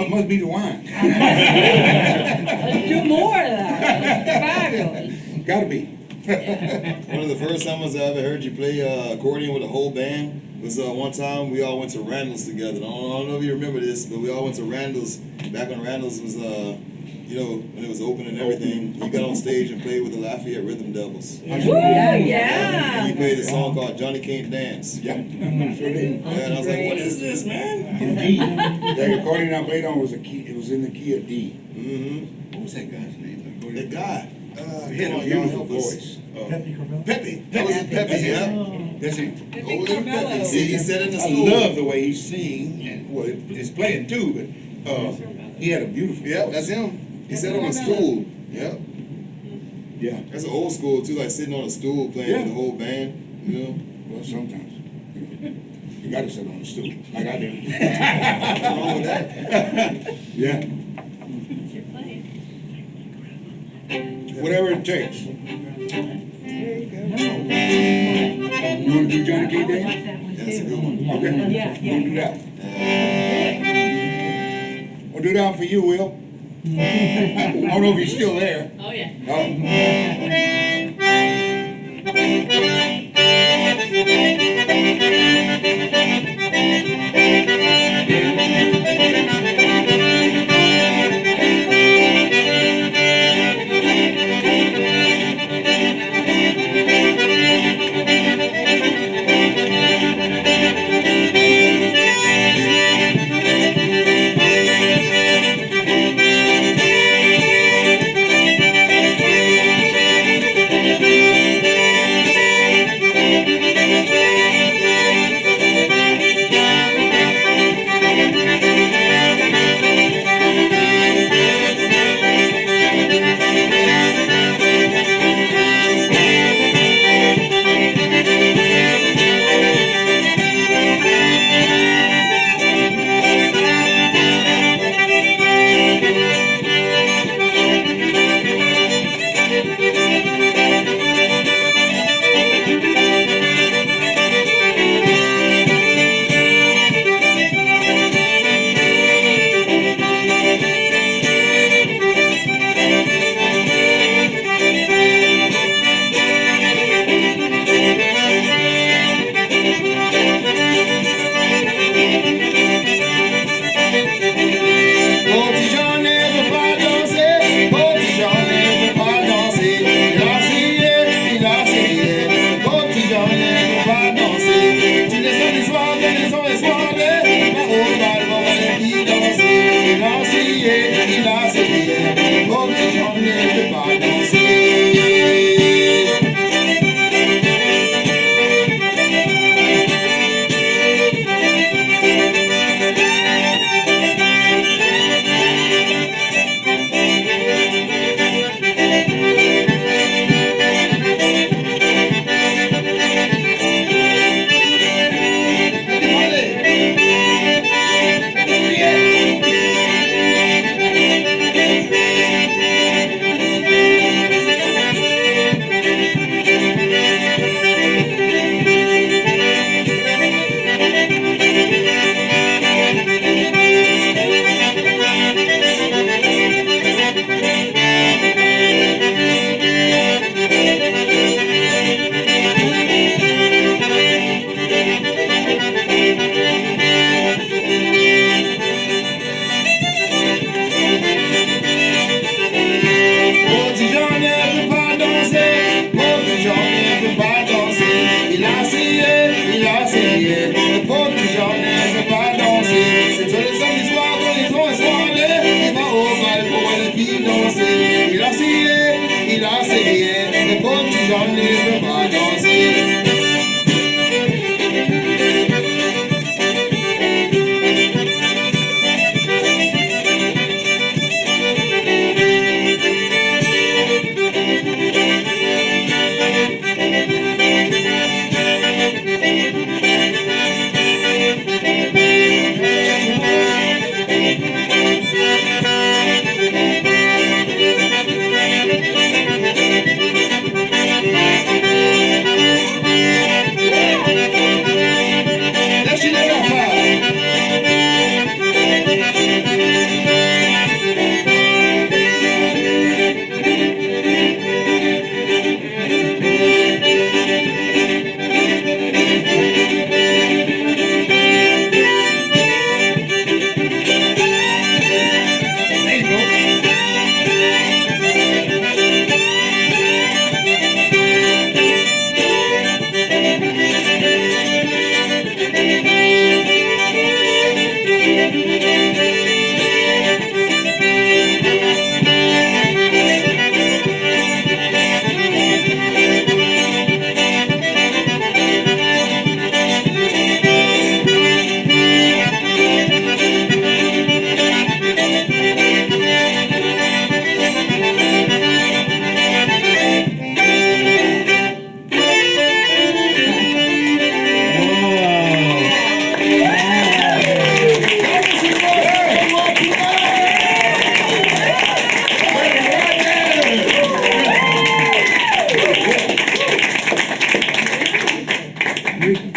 Must be the wine. Let's do more of that. Fabulous. Gotta be. One of the first times I ever heard you play accordion with a whole band was one time we all went to Randall's together. I don't know if you remember this, but we all went to Randall's back when Randall's was you know, when it was open and everything, you got on stage and played with the Lafayette Rhythm Devils. Yeah, And yeah. you played a song called Johnny Can't Dance. Yeah, sure did. And I was like, what is this, man? Indeed. The accordion I played on was a key, it was in the key of D. Mm-hmm. What was that guy's name? The guy. He had a beautiful voice. Pepe Carmel? Pepe. That was Pepe, That's yeah. it. That's it. Oh, Pepe. See, he said in the I school. love the way he sing and, well, his playing too, but, he had a beautiful Yeah, voice. that's him. He said on a stool. Yeah. Yeah, That's an old school too, like sitting on a stool playing Yeah. with the whole band. You know. well, sometimes. You gotta sit on the stool, like I do. Nothing wrong with that. Yeah, whatever it takes. You wanna do Johnny K. Day? That's a good one. Okay. Yeah, We'll do that. We'll do that for you, Will. I don't know if he's still there. Oh, yeah.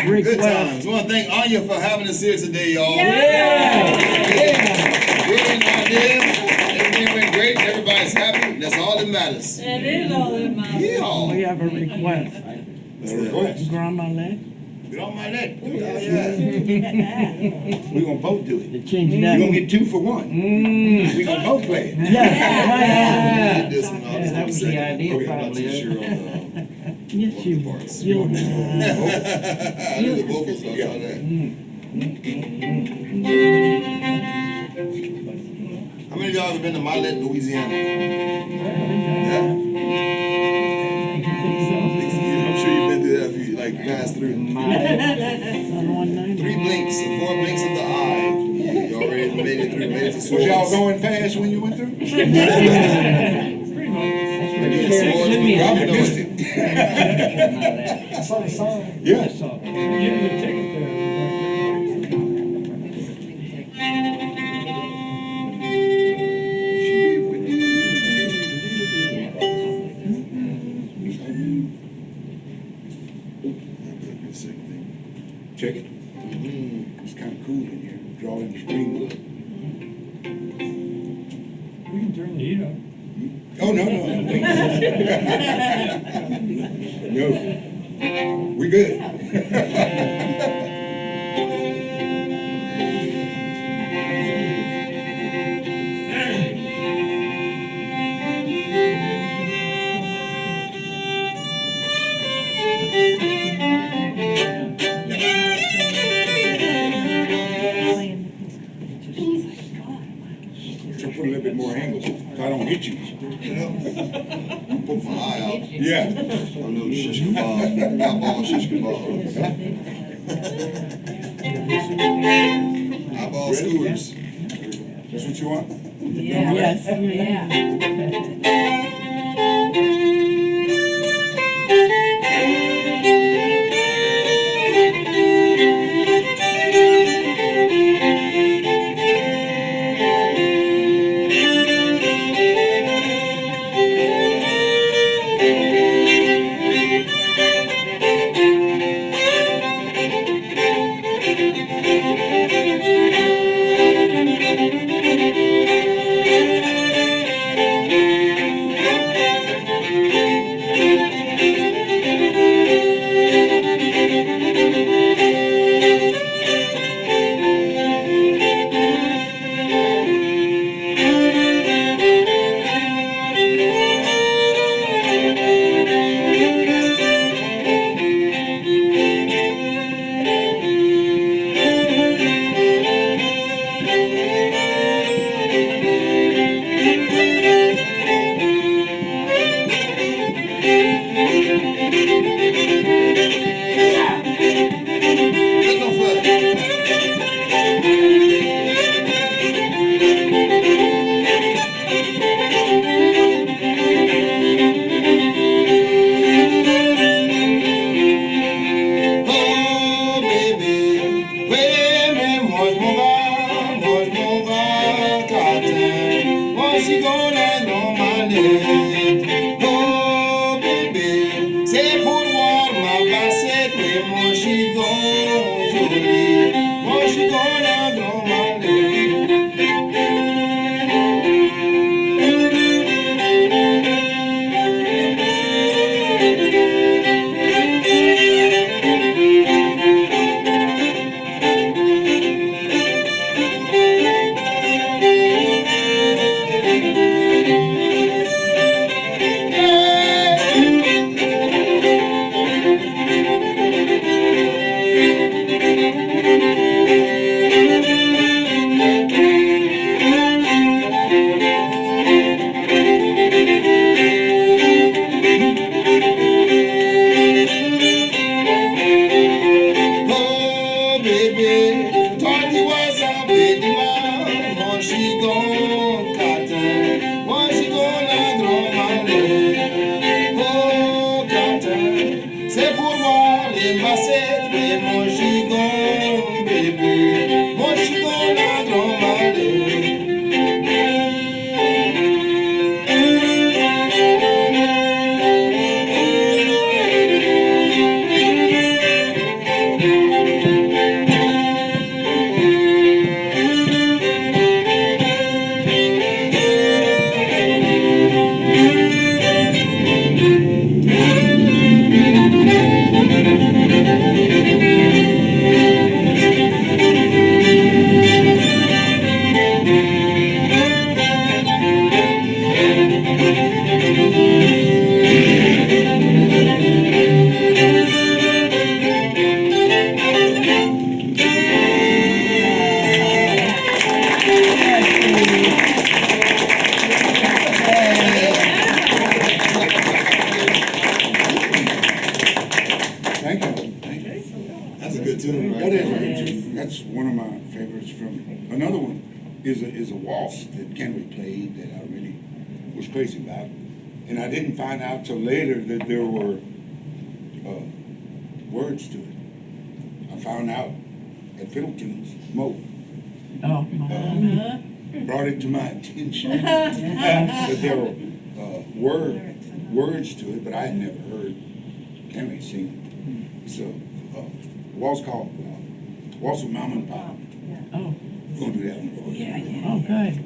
Good times. I want to thank Anya for having us here today, y'all. Brilliant idea. Everything went great. Everybody's happy. That's all that matters. It is all that matters. Yeehaw. We have a request. What's that? Grandma Lynn. Get on my neck. Oh, yeah. We're gonna both do it. To change We're that. gonna get 2 for 1. We're gonna both play it. Yes. I did this one. I'll just That do was a the second. idea, Okay, I'll probably. teach Cheryl Yes, the parts. you'll. I do the vocals, so I'll try that. How many of y'all have been to Marqués, Louisiana? Yeah? I'm sure you've been through that if you like passed through. 3 blinks, 4 blinks of the eye. You already made it through, made it to Was Swords. y'all going fast when you went through? Yeah, Swords, You probably missed it. I saw the song. Yeah. We're getting the ticket there. Check it. It's kind of cool in here. Drawing the strings up. We can turn the heat up. Oh, no. No. We good. So put a little bit more angle so I don't hit you. Poke my eye out. Yeah. A little shish kebab. Eyeball shish kebab. Eyeball skewers. That's what you want? Yes. Let's go for it. Oh, baby, ouais, mais moi je m'en vais, catin. Moi je suis gonna dans ma lettre. Oh, baby, c'est pour voir ma bassette, mais moi je suis gonna jolie. Moi je suis gonna dans ma lettre. Oh, baby, thought he was a baby man. Moi, she gone catin. Moi, she gonna draw my leg. Oh, catin, c'est pour voir les bassettes. Mais moi, she gone, baby. Moi, she gonna draw my leg. tune right That is there. a good tune. That's one of my favorites from, another one is a waltz that Kenny played that I really was crazy about. And I didn't find out till later that there were words to it. I found out at Fiddle Tunes, Mo brought it to my attention that there were words to it, but I had never heard Kenny sing it. So, waltz called Waltz with Mama and Papa. Oh, We're gonna do that one for you. oh, good.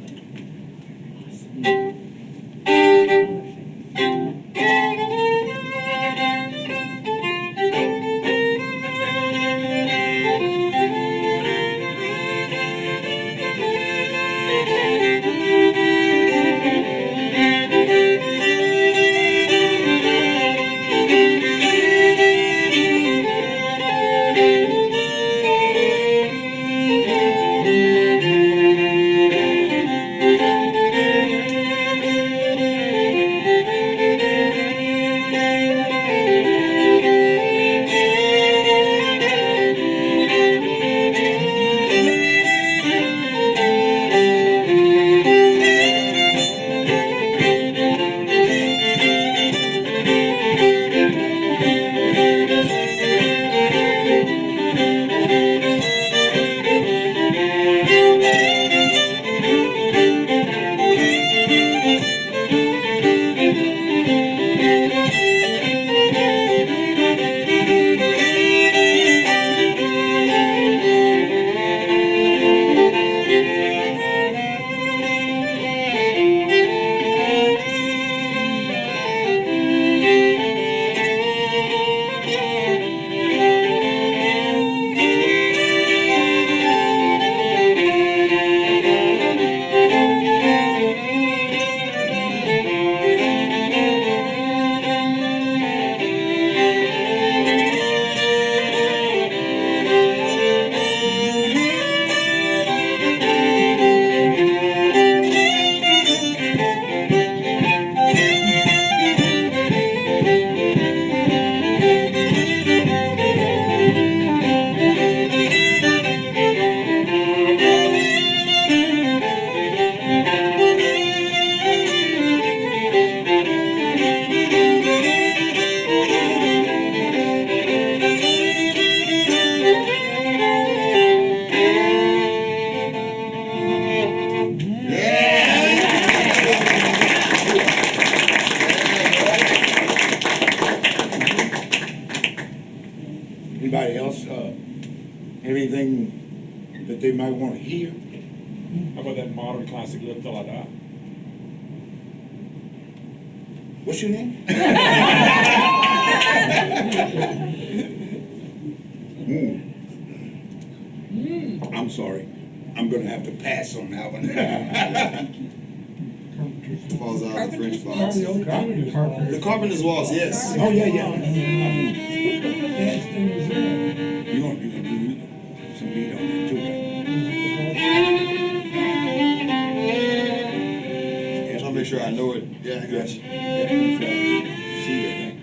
Anybody else, anything that they might want to hear? How about that modern classic, Live Till I Die? What's your name? I'm sorry. I'm gonna have to pass on that one. Falls out of the French box. The old Carpenter's. The Carpenter's Waltz, yes. Oh, yeah. Dance thing was there. You're gonna do some beat on that too, right? I'll make sure I know it. Yeah, I got Yes. you. See, I think.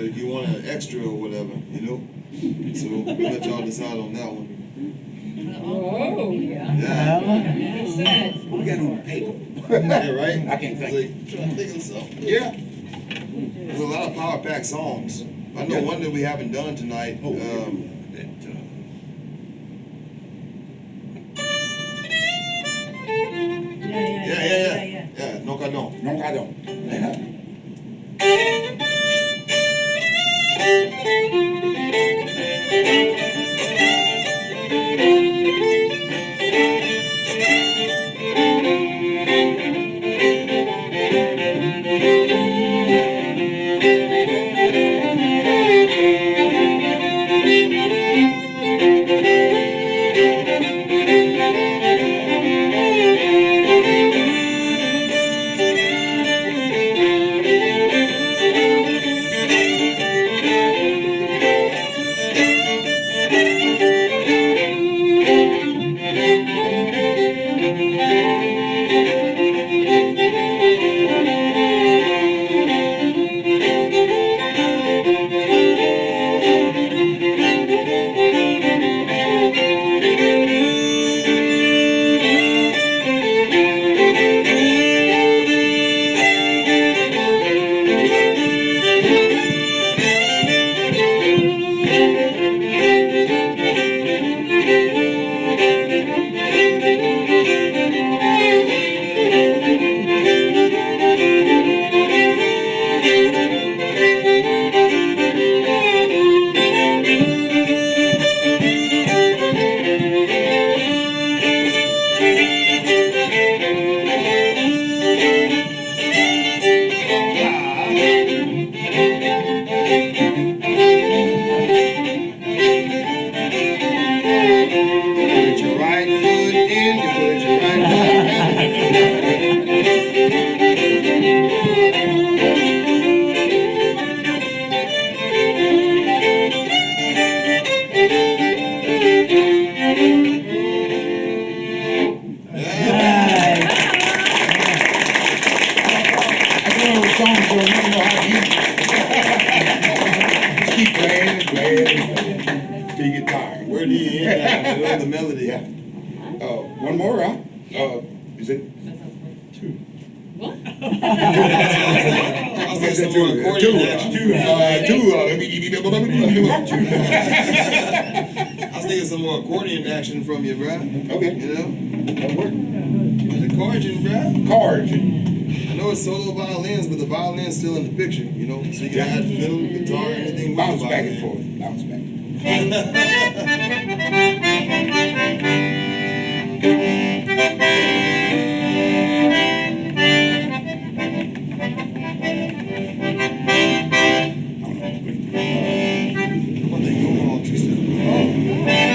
if you want an extra or whatever, you know. So we'll let y'all decide on that one. Oh, yeah. Yeah, That's it. We got on paper. yeah, right. I can't It's think. like, trying to think of something. Yeah. There's a lot of power pack songs. I know one that we haven't done tonight. Oh, Yeah, no, I don't. No, I don't. Put your right foot in, you put your right I know those songs, so you know how to use it. Just keep playing and playing till you get tired. Where do you end at? You know the melody. Yeah. One more, huh? Is it? What? I was thinking some more accordion action. I was thinking some more accordion action from you, bruh. Okay. You know? That work. The accordion, bruh. Cards. I know it's solo violins, but the violin's still in the picture, you know? So you can add fiddle, guitar, anything with Bounce the back and violin. forth. Bounce back. What they go on to still.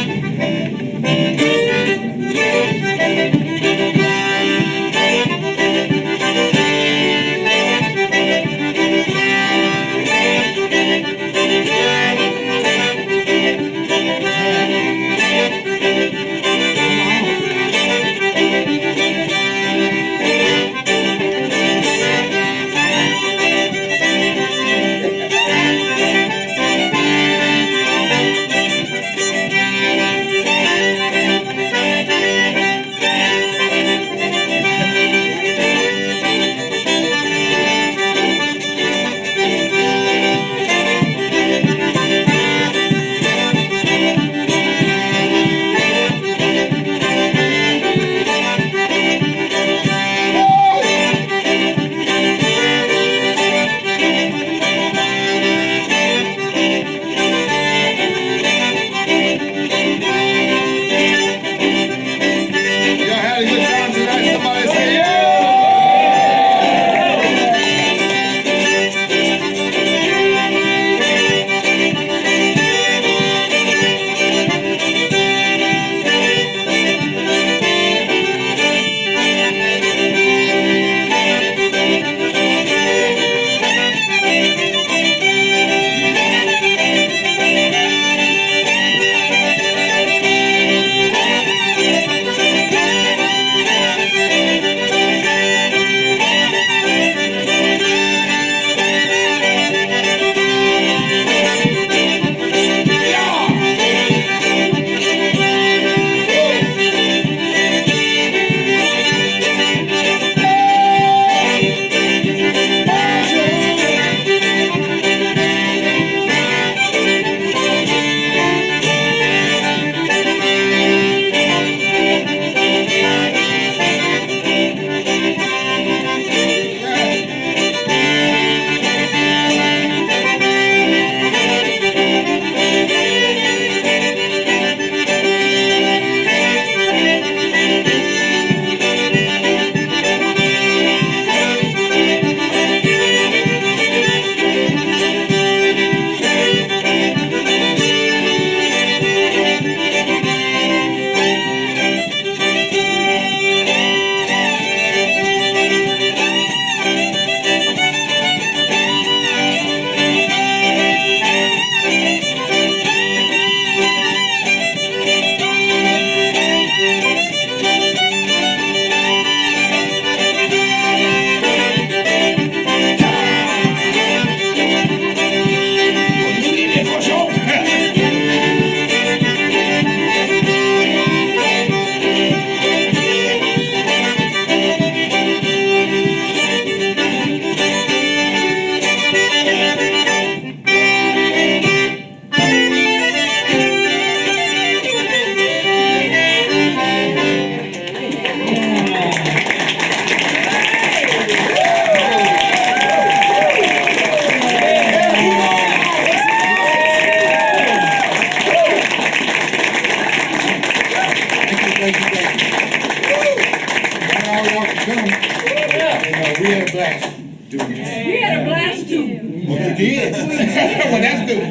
well, that's good.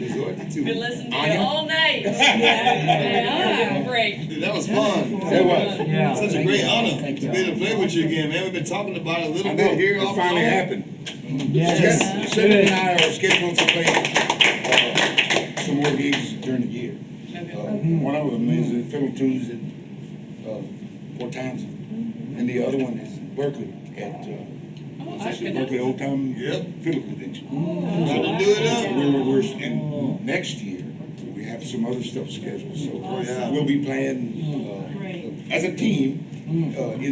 Resort to. Been listening to Anya? you all night. Yeah, break. Dude, that was fun. That was. Yeah. Such a thank great you. honor Thank to you. be able to play with you again, man. We've been talking about it a little I bit know, here it off finally and on. happened. Yes. Cedric and I are scheduled to play some more gigs during the year. One of them is the fiddle tunes at Port Townsend, and the other one is Berkeley at Berkeley Old Time Yep. Fiddle Convention. Got to do it up. And next year we have some other stuff scheduled, so yeah. we'll be playing as a team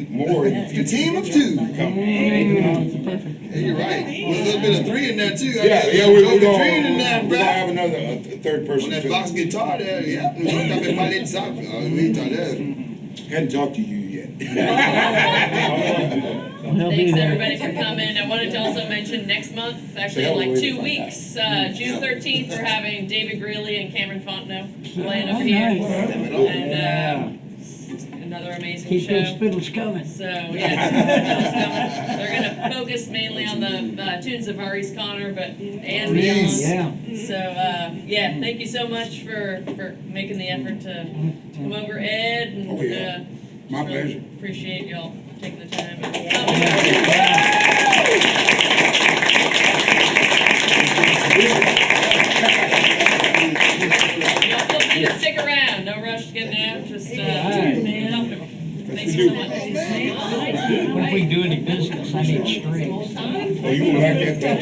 more in the The future. team of two. Come. Yeah, you're right. With a little bit of three in there too. Yeah, we're we're going gonna, in there, we're bro. gonna have another third person On that too. box guitar there, yeah. We thought that. Hadn't talked to you yet. He'll be Thanks there. everybody for coming. I wanted to also mention next month, actually in like 2 weeks, June 13th, we're having David Greeley and Cameron Fontenot playing up Oh, here. nice. And Yeah. another amazing Keep those show. fiddles coming. So, yeah, they're gonna focus mainly on the tunes of Maurice Connor, but and beyond. Yeah. So, yeah, thank you so much for making the effort to come over, Ed, and Oh, yeah. My just really pleasure. appreciate y'all taking the time. And Y'all feel free to stick around. No rush getting out. Just comfortable. Thanks so much. What if we do any business? I need strings. Whole time. Oh, you gonna like that?